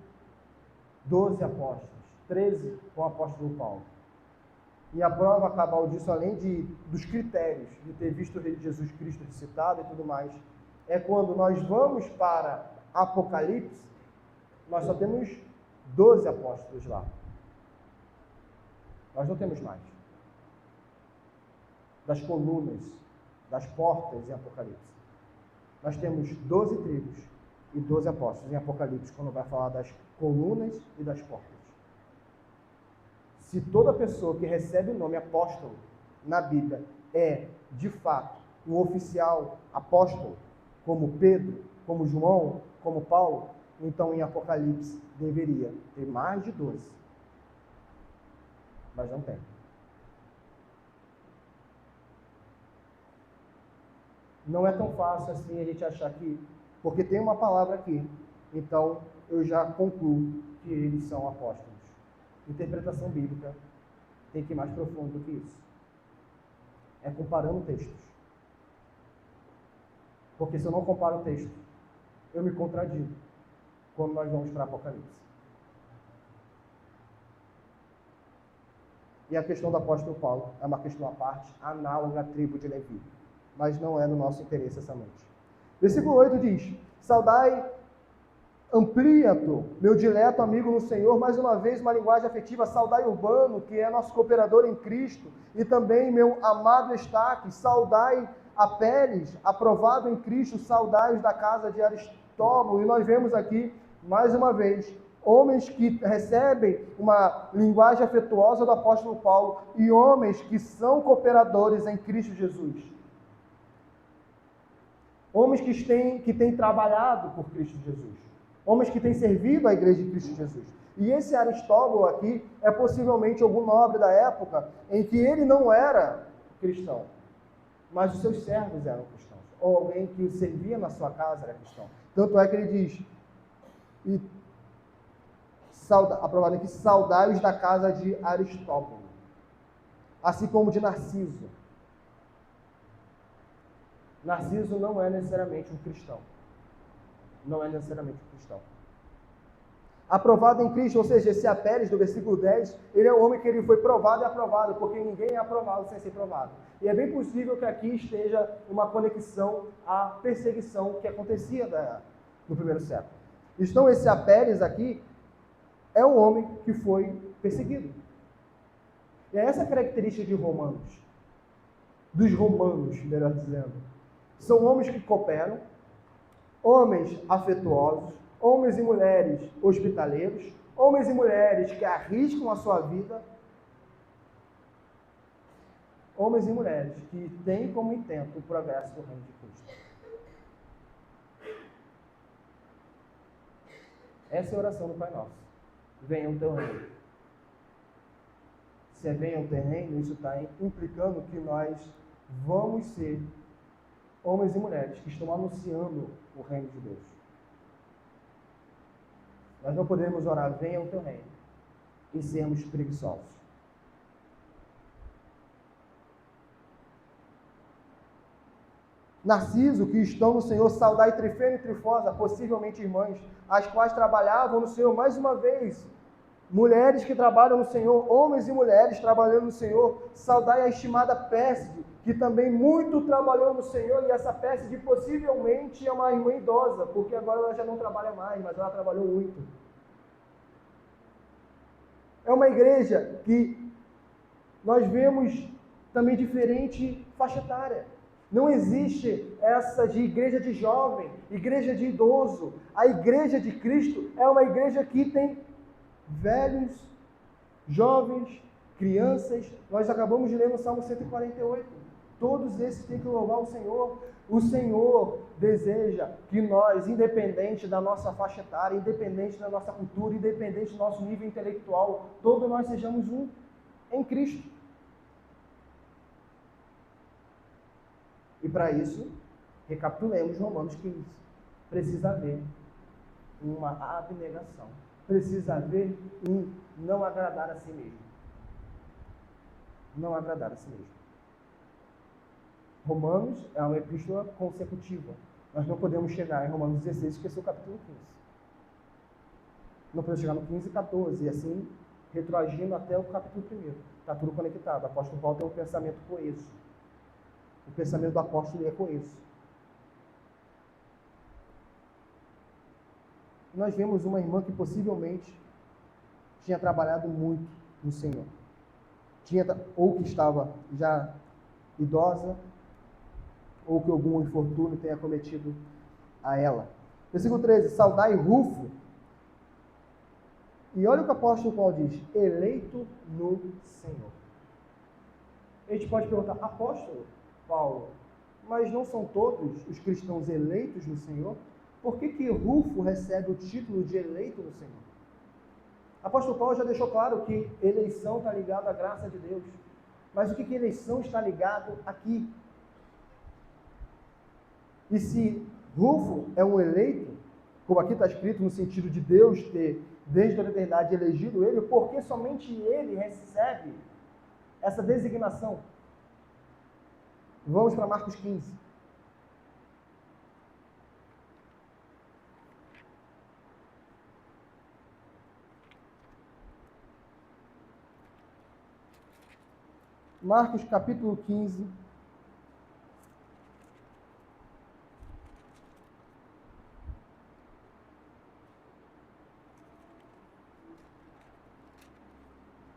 12 apóstolos, 13 com o apóstolo Paulo. E a prova cabal disso, além dos critérios de ter visto Jesus Cristo ressuscitado e tudo mais, é quando nós vamos para Apocalipse, nós só temos 12 apóstolos lá. Nós não temos mais. Das colunas, das portas em Apocalipse. Nós temos 12 tribos e 12 apóstolos em Apocalipse, quando vai falar das colunas e das portas. Se toda pessoa que recebe o nome apóstolo na Bíblia é, de fato, um oficial apóstolo, como Pedro, como João, como Paulo, então em Apocalipse deveria ter mais de 12. Mas não tem. Não é tão fácil assim a gente achar que, porque tem uma palavra aqui, então eu já concluo que eles são apóstolos. Interpretação bíblica tem que ir mais profundo do que isso. É comparando textos. Porque se eu não comparo o texto, eu me contradigo quando nós vamos para Apocalipse. E a questão do apóstolo Paulo é uma questão à parte, análoga à tribo de Levi. Mas não é no nosso interesse essa noite. Versículo 8 diz: Saudai, amplia-te, meu dileto amigo no Senhor. Mais uma vez, uma linguagem afetiva. Saudai Urbano, que é nosso cooperador em Cristo. E também meu amado Estaque. Saudai Apeles, aprovado em Cristo. Saudai da casa de Aristóbulo. E nós vemos aqui, mais uma vez, homens que recebem uma linguagem afetuosa do apóstolo Paulo e homens que são cooperadores em Cristo Jesus. Homens que têm trabalhado por Cristo Jesus. Homens que têm servido a igreja de Cristo Jesus. E esse Aristóbulo aqui é possivelmente algum nobre da época em que ele não era cristão, mas os seus servos eram cristãos. Ou alguém que o servia na sua casa era cristão. Tanto é que ele diz, aprovado aqui, saudai-os da casa de Aristóbulo, assim como de Narciso. Narciso não é necessariamente um cristão. Não é necessariamente um cristão. Aprovado em Cristo, ou seja, esse Apeles do versículo 10, ele é um homem que ele foi provado e aprovado, porque ninguém é aprovado sem ser provado. E é bem possível que aqui esteja uma conexão à perseguição que acontecia no primeiro século. Então, esse Apeles aqui é um homem que foi perseguido. E é essa característica de Romanos, dos romanos, melhor dizendo. São homens que cooperam, homens afetuosos, homens e mulheres hospitaleiros, homens e mulheres que arriscam a sua vida, homens e mulheres que têm como intento o progresso do reino de Cristo. Essa é a oração do Pai Nosso. Venha o teu reino. Se é venha o teu reino, isso está implicando que nós vamos ser homens e mulheres que estão anunciando o reino de Deus. Nós não podemos orar, venha o teu reino, e sermos preguiçosos. Narciso, que estão no Senhor, saudai Trifena e Trifosa, possivelmente irmãs, as quais trabalhavam no Senhor, mais uma vez, mulheres que trabalham no Senhor, homens e mulheres trabalhando no Senhor, saudai a estimada Pérside, que também muito trabalhou no Senhor, e essa Pérside possivelmente é uma irmã idosa, porque agora ela já não trabalha mais, mas ela trabalhou muito. É uma igreja que nós vemos também diferente faixa etária. Não existe essa de igreja de jovem, igreja de idoso. A igreja de Cristo é uma igreja que tem velhos, jovens, crianças. Nós acabamos de ler no Salmo 148. Todos esses têm que louvar o Senhor. O Senhor deseja que nós, independente da nossa faixa etária, independente da nossa cultura, independente do nosso nível intelectual, todos nós sejamos um em Cristo. E para isso, recapitulemos Romanos 15. Precisa haver uma abnegação. Precisa haver um não agradar a si mesmo. Não agradar a si mesmo. Romanos é uma epístola consecutiva. Nós não podemos chegar em Romanos 16 e esquecer o capítulo 15. Não podemos chegar no 15 e 14 e assim retroagindo até o capítulo 1. Está tudo conectado. O apóstolo Paulo tem um pensamento coeso. O pensamento do apóstolo é coeso. Nós vemos uma irmã que possivelmente tinha trabalhado muito no Senhor. Ou que estava já idosa, ou que algum infortúnio tenha cometido a ela. Versículo 13, saudai Rufo. E olha o que o apóstolo Paulo diz, eleito no Senhor. A gente pode perguntar, apóstolo Paulo, mas não são todos os cristãos eleitos no Senhor? Por que Rufo recebe o título de eleito no Senhor? O apóstolo Paulo já deixou claro que eleição está ligada à graça de Deus. Mas o que eleição está ligado aqui? E se Rufo é um eleito, como aqui está escrito, no sentido de Deus ter, desde a eternidade, elegido ele, porque somente ele recebe essa designação? Vamos para Marcos 15. Marcos capítulo 15.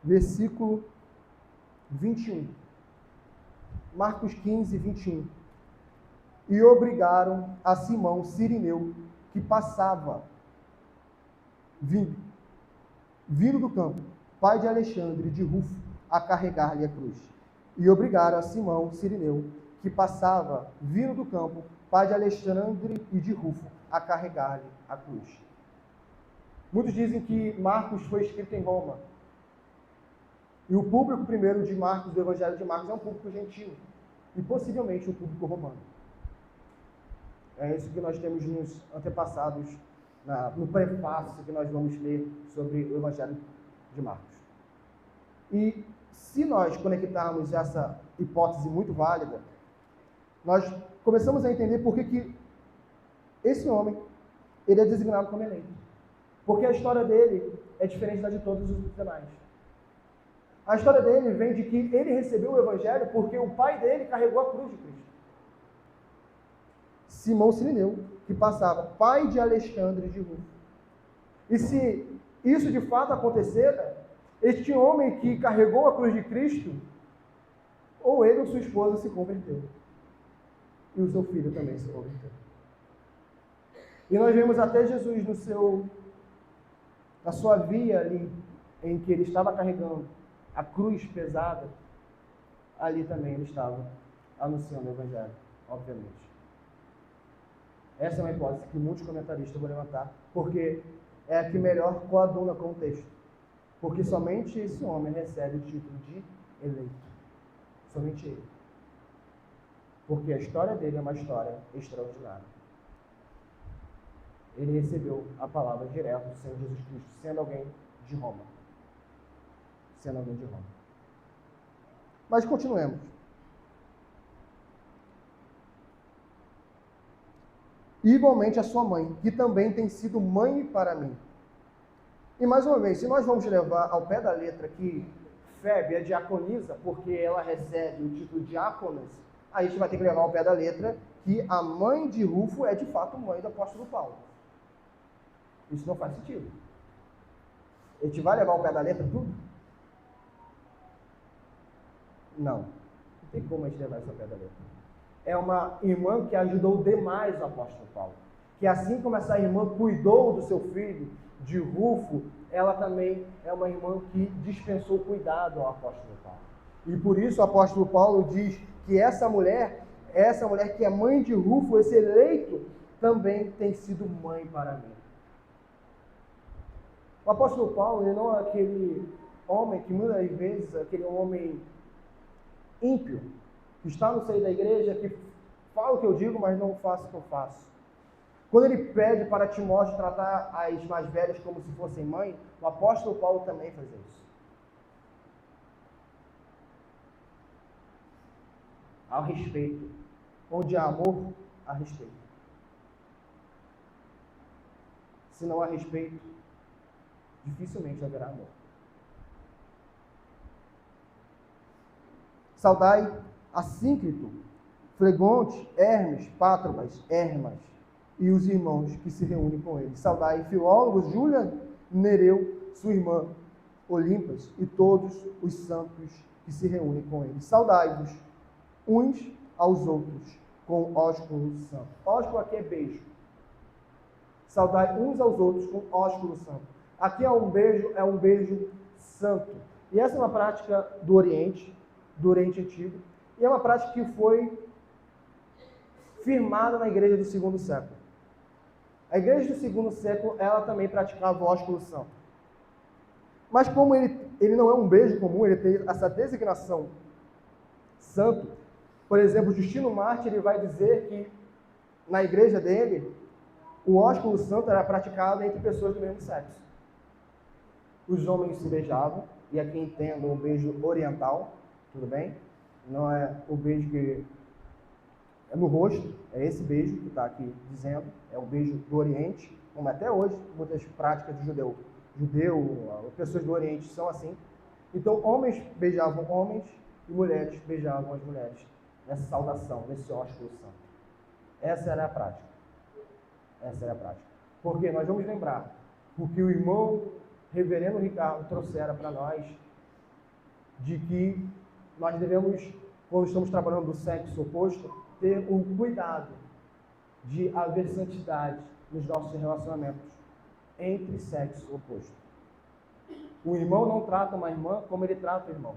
Versículo 21. Marcos 15, 21. E obrigaram a Simão Cirineu, que passava, vindo do campo, pai de Alexandre e de Rufo, a carregar-lhe a cruz. E obrigaram a Simão Cirineu, que passava, vindo do campo, pai de Alexandre e de Rufo, a carregar-lhe a cruz. Muitos dizem que Marcos foi escrito em Roma. E o público primeiro de Marcos, do Evangelho de Marcos, é um público gentil. E possivelmente um público romano. É isso que nós temos nos antepassados, no prefácio que nós vamos ler sobre o Evangelho de Marcos. E se nós conectarmos essa hipótese muito válida, nós começamos a entender por que esse homem ele é designado como eleito. Porque a história dele é diferente da de todos os demais. A história dele vem de que ele recebeu o Evangelho porque o pai dele carregou a cruz de Cristo. Simão Cirineu, que passava, pai de Alexandre de Rufo. E se isso de fato acontecer, este homem que carregou a cruz de Cristo, ou ele ou sua esposa se converteu. E o seu filho também se converteu. E nós vemos até Jesus na sua via ali, em que ele estava carregando a cruz pesada, ali também ele estava anunciando o Evangelho, obviamente. Essa é uma hipótese que muitos comentaristas vão levantar, porque é a que melhor coaduna com o texto. Porque somente esse homem recebe o título de eleito. Somente ele. Porque a história dele é uma história extraordinária. Ele recebeu a palavra direta do Senhor Jesus Cristo, sendo alguém de Roma. Sendo alguém de Roma. Mas continuemos. Igualmente a sua mãe, que também tem sido mãe para mim. E mais uma vez, se nós vamos levar ao pé da letra que Febe é diaconisa, porque ela recebe o título de diáconas, aí a gente vai ter que levar ao pé da letra que a mãe de Rufo é de fato mãe do apóstolo Paulo. Isso não faz sentido. A gente vai levar ao pé da letra tudo? Não. Não tem como a gente levar isso ao pé da letra. É uma irmã que ajudou demais o apóstolo Paulo. Que assim como essa irmã cuidou do seu filho, de Rufo, ela também é uma irmã que dispensou cuidado ao apóstolo Paulo. E por isso o apóstolo Paulo diz que essa mulher que é mãe de Rufo, esse eleito, também tem sido mãe para mim. O apóstolo Paulo, ele não é aquele homem que muitas vezes, aquele homem ímpio, que está no seio da igreja, que fala o que eu digo, mas não faço o que eu faço. Quando ele pede para Timóteo tratar as mais velhas como se fossem mãe, o apóstolo Paulo também faz isso. Ao respeito. Onde há amor, há respeito. Se não há respeito, dificilmente haverá amor. Saudai Assíncrito, Flegonte, Hermes, Pátrobas, Hermas e os irmãos que se reúnem com ele. Saudai Filólogos, Júlia, Nereu, sua irmã, Olimpas e todos os santos que se reúnem com ele. Saudai-vos uns aos outros com ósculo santo. Ósculo aqui é beijo. Saudai uns aos outros com ósculo santo. Aqui é um beijo santo. E essa é uma prática do Oriente Antigo, e é uma prática que foi firmada na igreja do segundo século. A igreja do segundo século, ela também praticava o ósculo santo. Mas como ele não é um beijo comum, ele tem essa designação santo. Por exemplo, Justino Mártir, ele vai dizer que na igreja dele, o ósculo santo era praticado entre pessoas do mesmo sexo. Os homens se beijavam, e aqui entendo o beijo oriental, tudo bem? Não é o beijo que é no rosto, é esse beijo que está aqui dizendo, é o beijo do Oriente, como até hoje, muitas práticas de judeu, pessoas do Oriente são assim. Então, homens beijavam homens e mulheres beijavam as mulheres, nessa saudação, nesse ósculo santo. Essa era a prática. Essa era a prática. Porque nós vamos lembrar o que o irmão reverendo Ricardo trouxera para nós, de que nós devemos, quando estamos trabalhando do sexo oposto, ter o cuidado de haver santidade nos nossos relacionamentos entre sexo oposto. O irmão não trata uma irmã como ele trata o irmão.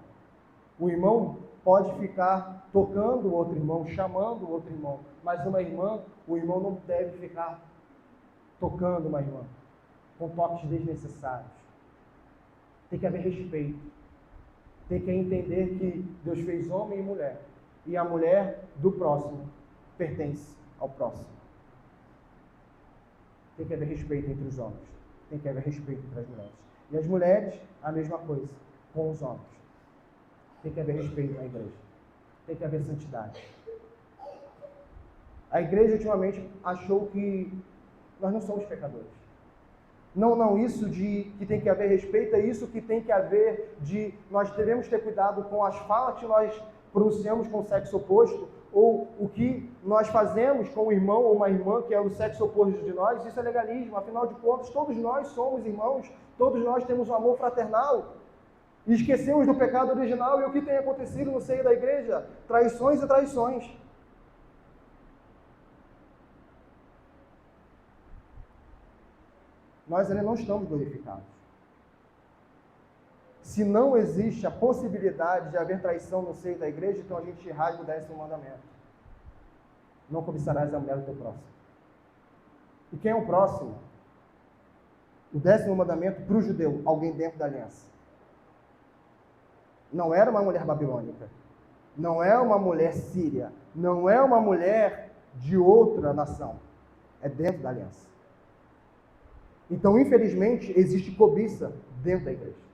O irmão pode ficar tocando o outro irmão, chamando o outro irmão, mas uma irmã, o irmão não deve ficar tocando uma irmã com toques desnecessários. Tem que haver respeito. Tem que entender que Deus fez homem e mulher, e a mulher do próximo pertence ao próximo. Tem que haver respeito entre os homens. Tem que haver respeito entre as mulheres. E as mulheres, a mesma coisa, com os homens. Tem que haver respeito na igreja. Tem que haver santidade. A igreja, ultimamente, achou que nós não somos pecadores. Não, isso de que tem que haver respeito, é isso que tem que haver de nós devemos ter cuidado com as falas que nós pronunciamos com o sexo oposto, ou o que nós fazemos com o irmão ou uma irmã que é o sexo oposto de nós. Isso é legalismo. Afinal de contas, todos nós somos irmãos, todos nós temos um amor fraternal. E esquecemos do pecado original, e o que tem acontecido no seio da igreja? Traições e traições. Nós ainda não estamos glorificados. Se não existe a possibilidade de haver traição no seio da igreja, então a gente rasga o 10º mandamento. Não cobiçarás a mulher do teu próximo. E quem é o próximo? O 10º mandamento para o judeu, alguém dentro da aliança. Não era uma mulher babilônica. Não é uma mulher síria. Não é uma mulher de outra nação. É dentro da aliança. Então, infelizmente, existe cobiça dentro da igreja.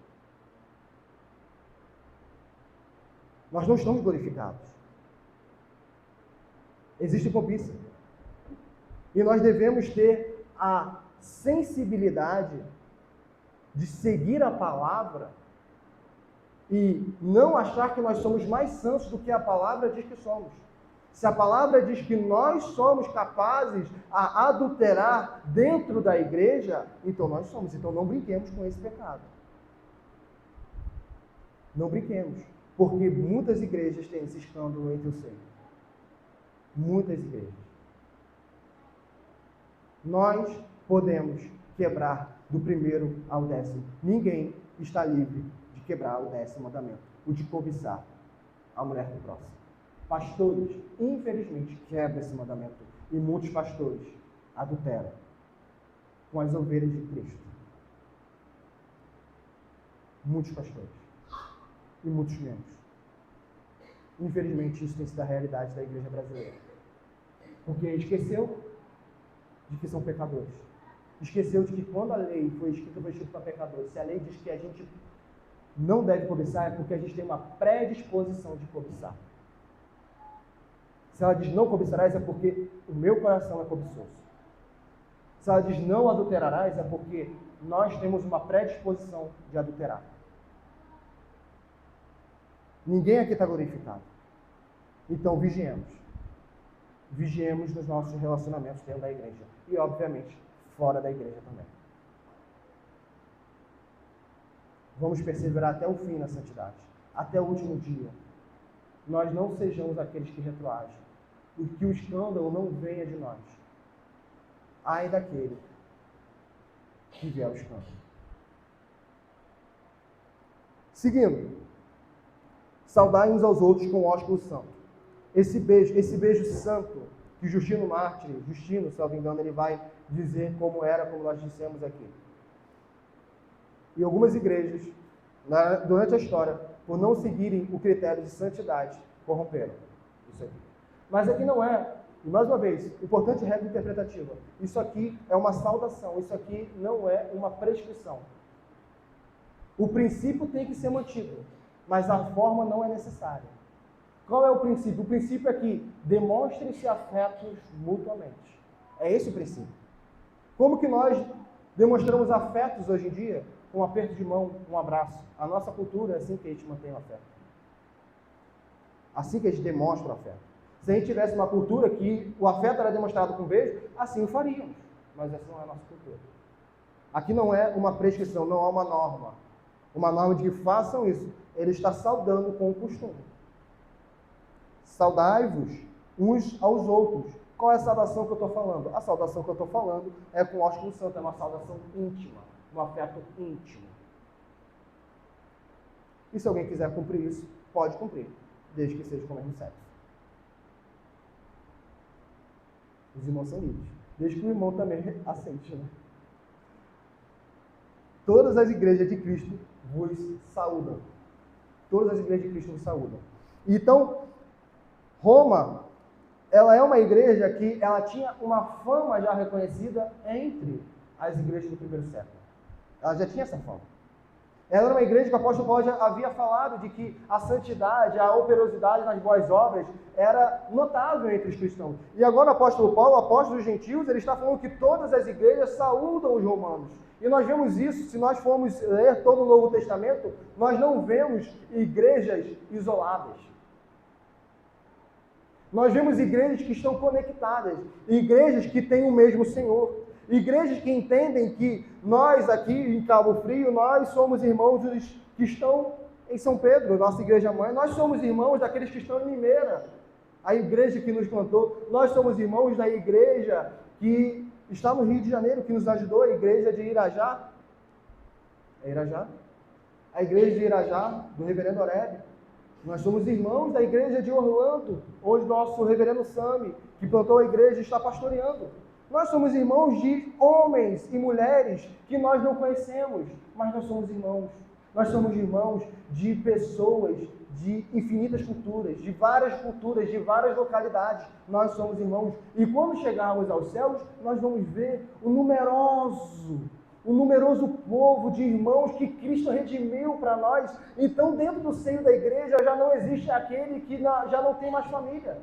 Nós não estamos glorificados. Existe cobiça. E nós devemos ter a sensibilidade de seguir a palavra e não achar que nós somos mais santos do que a palavra diz que somos. Se a palavra diz que nós somos capazes a adulterar dentro da igreja, então nós somos. Então não brinquemos com esse pecado. Não brinquemos. Porque muitas igrejas têm esse escândalo entre o seio. Muitas igrejas. Nós podemos quebrar do 1º ao 10º. Ninguém está livre de quebrar o 10º mandamento, o de cobiçar a mulher do próximo. Pastores, infelizmente, quebram esse mandamento. E muitos pastores adulteram com as ovelhas de Cristo. Muitos pastores. E muitos membros. Infelizmente, isso tem sido a realidade da igreja brasileira. Porque esqueceu de que são pecadores. Esqueceu de que quando a lei foi escrita para pecadores, se a lei diz que a gente não deve cobiçar, é porque a gente tem uma predisposição de cobiçar. Se ela diz não cobiçarás, é porque o meu coração é cobiçoso. Se ela diz não adulterarás, é porque nós temos uma predisposição de adulterar. Ninguém aqui está glorificado. Então, vigiemos. Vigiemos nos nossos relacionamentos dentro da igreja. E, obviamente, fora da igreja também. Vamos perseverar até o fim na santidade. Até o último dia. Nós não sejamos aqueles que retroagem. E que o escândalo não venha de nós. Ai daquele que vier o escândalo. Seguindo. Saudai uns aos outros com o ósculo santo. Esse beijo santo, que Justino Mártir, se eu não me engano, ele vai dizer como era, como nós dissemos aqui. E algumas igrejas, durante a história, por não seguirem o critério de santidade, corromperam isso aqui. Mas aqui não é E mais uma vez, importante regra interpretativa. Isso aqui é uma saudação, isso aqui não é uma prescrição. O princípio tem que ser mantido, mas a forma não é necessária. Qual é o princípio? O princípio é que demonstrem-se afetos mutuamente. É esse o princípio. Como que nós demonstramos afetos hoje em dia? Com um aperto de mão, um abraço. A nossa cultura é assim que a gente mantém o afeto. Assim que a gente demonstra o afeto. Se a gente tivesse uma cultura que o afeto era demonstrado com beijo, assim o faríamos. Mas essa não é a nossa cultura. Aqui não é uma prescrição, não há uma norma. Uma norma de que façam isso. Ele está saudando com o costume. Saudai-vos uns aos outros. Qual é a saudação que eu estou falando? A saudação que eu estou falando é com o ósculo santo, é uma saudação íntima, um afeto íntimo. E se alguém quiser cumprir isso, pode cumprir, desde que seja com o mesmo sexo. Os irmãos são livres, desde que o irmão também aceite, né? Todas as igrejas de Cristo vos saúdam. Todas as igrejas de Cristo vos saúdam. Então, Roma, ela é uma igreja que ela tinha uma fama já reconhecida entre as igrejas do primeiro século. Ela já tinha essa fama. Ela era uma igreja que o apóstolo Paulo já havia falado de que a santidade, a operosidade nas boas obras era notável entre os cristãos. E agora o apóstolo Paulo, o apóstolo dos gentios, ele está falando que todas as igrejas saúdam os romanos. E nós vemos isso, se nós formos ler todo o Novo Testamento, nós não vemos igrejas isoladas. Nós vemos igrejas que estão conectadas, igrejas que têm o mesmo Senhor, igrejas que entendem que nós aqui em Cabo Frio, nós somos irmãos dos que estão em São Pedro, nossa igreja mãe, nós somos irmãos daqueles que estão em Limeira, a igreja que nos plantou, nós somos irmãos da igreja que está no Rio de Janeiro, que nos ajudou, a igreja de Irajá, é Irajá? A igreja de Irajá, do reverendo Oreb. Nós somos irmãos da igreja de Orlando, onde nosso reverendo Sami, que plantou a igreja, está pastoreando. Nós somos irmãos de homens e mulheres que nós não conhecemos, mas nós somos irmãos. Nós somos irmãos de pessoas de infinitas culturas, de várias localidades. Nós somos irmãos. E quando chegarmos aos céus, nós vamos ver o numeroso povo de irmãos que Cristo redimiu para nós. Então, dentro do seio da igreja já não existe aquele que já não tem mais família.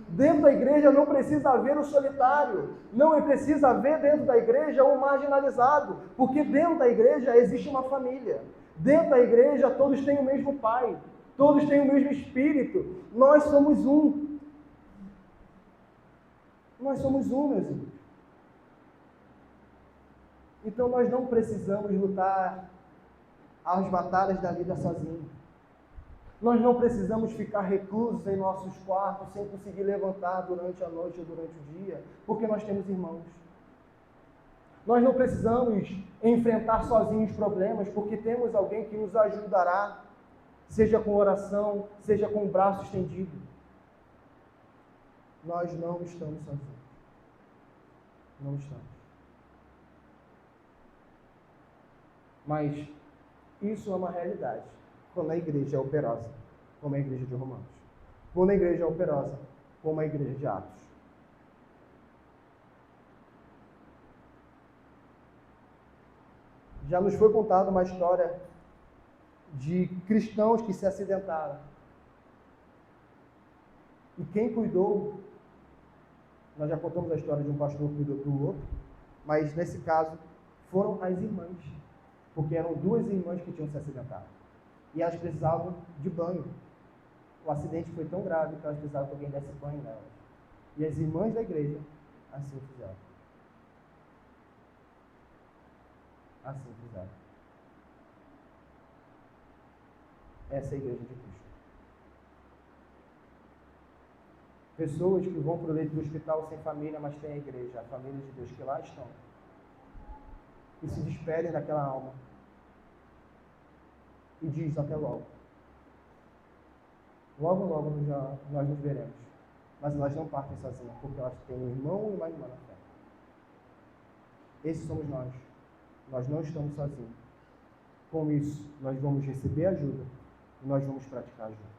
Dentro da igreja não precisa haver o solitário, não precisa haver dentro da igreja o marginalizado, porque dentro da igreja existe uma família. Dentro da igreja todos têm o mesmo Pai, todos têm o mesmo Espírito. Nós somos um. Nós somos um, meus irmãos. Então nós não precisamos lutar as batalhas da vida sozinhos. Nós não precisamos ficar reclusos em nossos quartos sem conseguir levantar durante a noite ou durante o dia, porque nós temos irmãos. Nós não precisamos enfrentar sozinhos problemas, porque temos alguém que nos ajudará, seja com oração, seja com o braço estendido. Nós não estamos sozinhos. Não estamos. Mas isso é uma realidade quando a igreja é operosa, como a igreja de Romanos. Quando a igreja é operosa, como a igreja de Atos. Já nos foi contada uma história de cristãos que se acidentaram. E quem cuidou, nós já contamos a história de um pastor que cuidou do outro, mas nesse caso foram as irmãs, porque eram duas irmãs que tinham se acidentado. E elas precisavam de banho. O acidente foi tão grave que elas precisavam que alguém desse banho nelas. E as irmãs da igreja assim fizeram. Assim fizeram. Essa é a igreja de Cristo. Pessoas que vão para o leito do hospital sem família, mas têm a igreja, a família de Deus que lá estão. E se despedem daquela alma. E diz até logo. Logo, logo nós nos veremos. Mas elas não partem sozinhas, porque elas têm um irmão e uma irmã na fé. Esses somos nós. Nós não estamos sozinhos. Com isso, nós vamos receber ajuda e nós vamos praticar ajuda.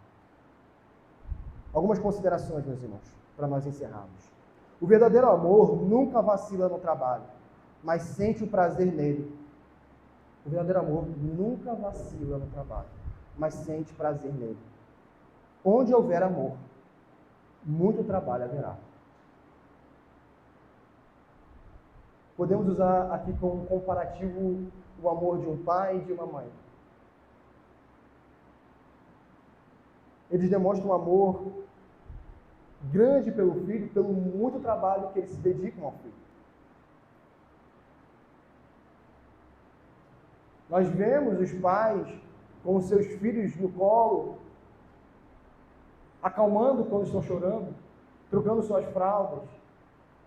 Algumas considerações, meus irmãos. para nós encerrarmos. O verdadeiro amor nunca vacila no trabalho, mas sente o prazer nele. O verdadeiro amor nunca vacila no trabalho, mas sente prazer nele. Onde houver amor, muito trabalho haverá. Podemos usar aqui como comparativo o amor de um pai e de uma mãe. Eles demonstram um amor grande pelo filho, pelo muito trabalho que eles se dedicam ao filho. Nós vemos os pais com os seus filhos no colo, acalmando quando estão chorando, trocando suas fraldas,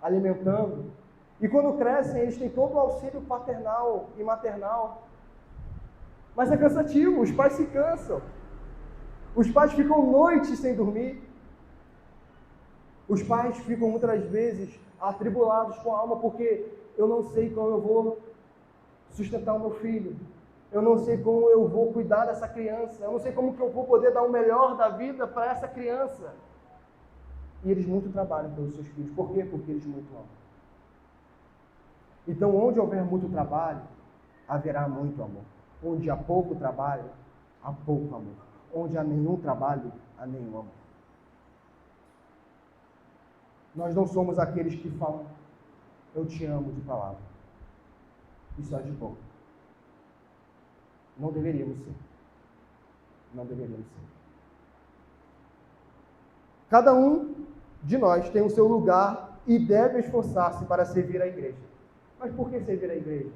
alimentando. E quando crescem, eles têm todo o auxílio paternal e maternal. Mas é cansativo, os pais se cansam. Os pais ficam noites sem dormir. Os pais ficam muitas vezes atribulados com a alma porque eu não sei como eu vou sustentar o meu filho. Eu não sei como eu vou cuidar dessa criança. Eu não sei como que eu vou poder dar o melhor da vida para essa criança. E eles muito trabalham pelos seus filhos. Por quê? Porque eles muito amam. Então, onde houver muito trabalho, haverá muito amor. Onde há pouco trabalho, há pouco amor. Onde há nenhum trabalho, há nenhum amor. Nós não somos aqueles que falam, eu te amo de palavra. Isso é de boca. Não deveríamos ser. Não deveríamos ser. Cada um de nós tem o seu lugar e deve esforçar-se para servir a igreja. Mas por que servir a igreja?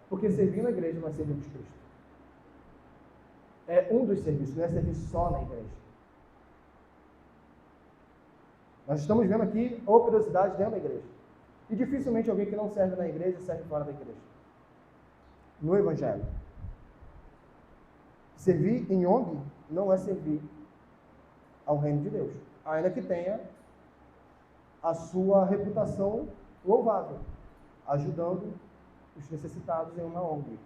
Porque servindo a igreja nós servimos Cristo. É um dos serviços, não é servir só na igreja. Nós estamos vendo aqui operosidade dentro da igreja. E dificilmente alguém que não serve na igreja serve fora da igreja. No Evangelho. Servir em ONG não é servir ao reino de Deus. Ainda que tenha a sua reputação louvável, ajudando os necessitados em uma ONG.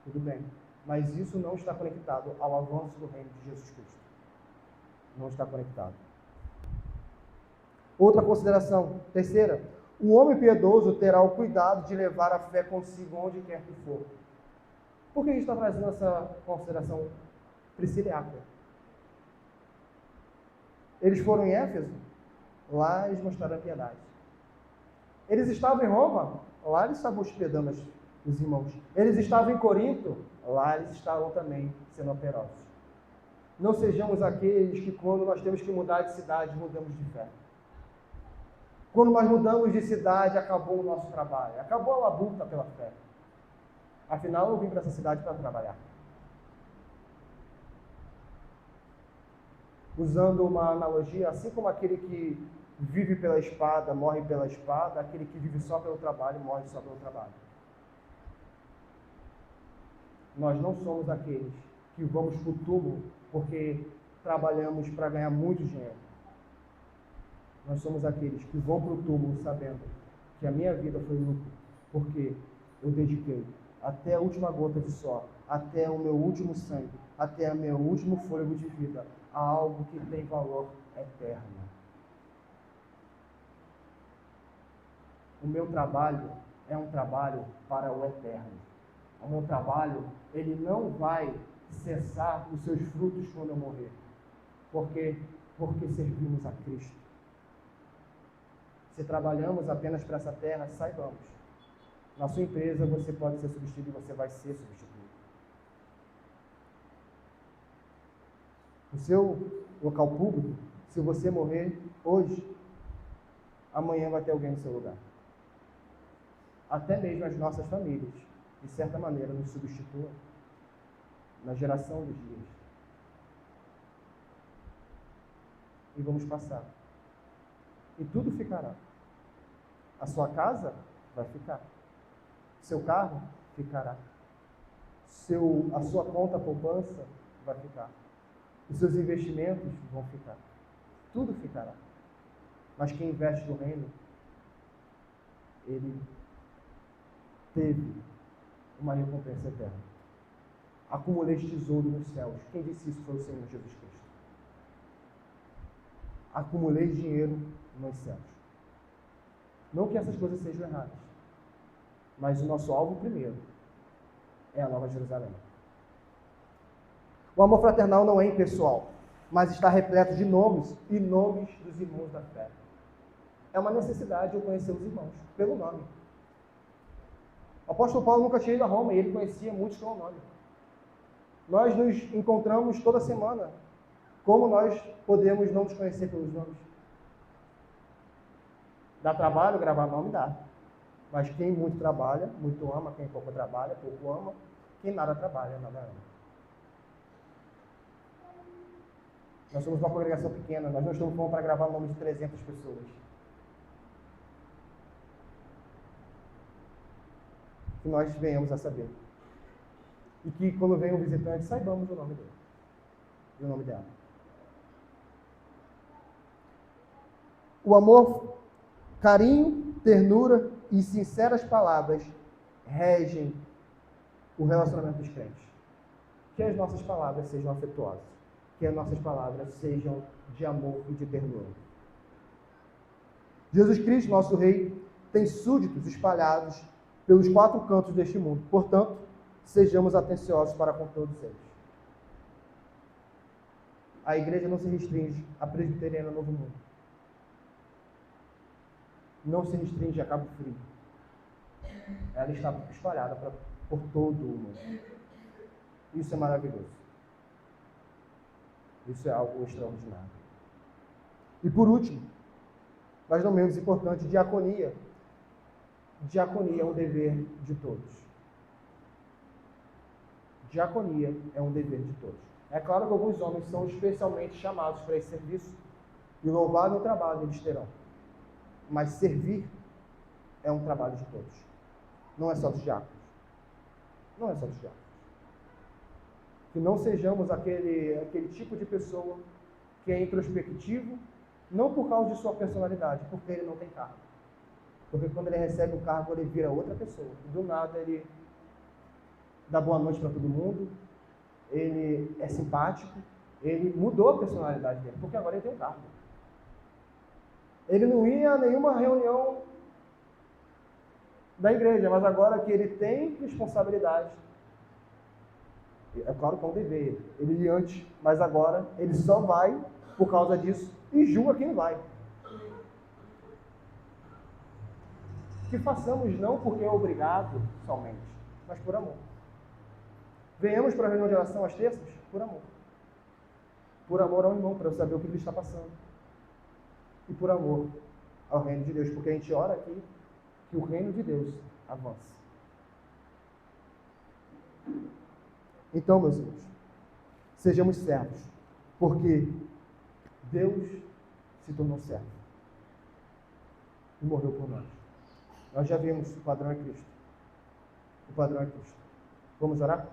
Tudo bem. Mas isso não está conectado ao avanço do reino de Jesus Cristo. Não está conectado. Outra consideração, terceira, o homem piedoso terá o cuidado de levar a fé consigo onde quer que for. Por que a gente está trazendo essa consideração prisciliaca? Eles foram em Éfeso, lá eles mostraram a piedade. Eles estavam em Roma, lá eles estavam hospedando os irmãos. Eles estavam em Corinto, lá eles estavam também sendo operosos. Não sejamos aqueles que quando nós temos que mudar de cidade, mudamos de fé. Quando nós mudamos de cidade, acabou o nosso trabalho, acabou a labuta pela fé. Afinal, eu vim para essa cidade para trabalhar. Usando uma analogia, assim como aquele que vive pela espada, morre pela espada, aquele que vive só pelo trabalho, morre só pelo trabalho. Nós não somos aqueles que vamos para o túmulo porque trabalhamos para ganhar muito dinheiro. Nós somos aqueles que vão para o túmulo sabendo que a minha vida foi lucro, porque eu dediquei até a última gota de suor, até o meu último sangue, até o meu último fôlego de vida, a algo que tem valor eterno. O meu trabalho é um trabalho para o eterno. O meu trabalho, ele não vai cessar os seus frutos quando eu morrer. Porque servimos a Cristo. Se trabalhamos apenas para essa terra, saibamos. Na sua empresa você pode ser substituído e você vai ser substituído. No seu local público, se você morrer hoje, amanhã vai ter alguém no seu lugar. Até mesmo as nossas famílias, de certa maneira, nos substituem na geração dos dias. E vamos passar. E tudo ficará. A sua casa vai ficar. Seu carro ficará. A sua conta poupança vai ficar. Os seus investimentos vão ficar. Tudo ficará. Mas quem investe no reino, ele teve uma recompensa eterna. Acumuleis tesouro nos céus. Quem disse isso foi o Senhor Jesus Cristo. Acumuleis dinheiro nos céus. Não que essas coisas sejam erradas, mas o nosso alvo primeiro é a Nova Jerusalém. O amor fraternal não é impessoal, mas está repleto de nomes e nomes dos irmãos da fé. É uma necessidade eu conhecer os irmãos, pelo nome. O apóstolo Paulo nunca tinha ido a Roma e ele conhecia muitos pelo nome. Nós nos encontramos toda semana. Como nós podemos não nos conhecer pelos nomes? Dá trabalho gravar nome? Dá. Mas quem muito trabalha, muito ama. Quem pouco trabalha, pouco ama. Quem nada trabalha, nada ama. Nós somos uma congregação pequena. Nós não estamos falando para gravar o nome de 300 pessoas. Que nós venhamos a saber. E que quando vem um visitante, saibamos o nome dele. E o nome dela. O amor, carinho, ternura e sinceras palavras regem o relacionamento dos crentes. Que as nossas palavras sejam afetuosas. Que as nossas palavras sejam de amor e de ternura. Jesus Cristo, nosso Rei, tem súditos espalhados pelos 4 cantos deste mundo. Portanto, sejamos atenciosos para com todos eles. A igreja não se restringe à Presbiteriana Novo Mundo. Não se restringe a Cabo Frio. Ela está espalhada por todo o mundo. Isso é maravilhoso. Isso é algo extraordinário. E por último, mas não menos importante, diaconia. Diaconia é um dever de todos. Diaconia é um dever de todos. É claro que alguns homens são especialmente chamados para esse serviço e louvável trabalho eles terão. Mas servir é um trabalho de todos. Não é só dos diáconos. Não é só dos diáconos. Que não sejamos aquele tipo de pessoa que é introspectivo, não por causa de sua personalidade, porque ele não tem cargo. Porque quando ele recebe um cargo, ele vira outra pessoa. Do nada, ele dá boa noite para todo mundo, ele é simpático, ele mudou a personalidade dele, porque agora ele tem um cargo. Ele não ia a nenhuma reunião da igreja, mas agora que ele tem responsabilidade, é claro que é um dever, ele ia antes, mas agora ele só vai por causa disso e julga quem vai. Que façamos não porque é obrigado somente, mas por amor. Venhamos para a reunião de oração às terças por amor. Por amor ao irmão, para eu saber o que ele está passando. E por amor ao reino de Deus, porque a gente ora aqui que o reino de Deus avance. Então, meus irmãos, sejamos servos, porque Deus se tornou servo e morreu por nós. Nós já vimos, o padrão é Cristo. O padrão é Cristo. Vamos orar?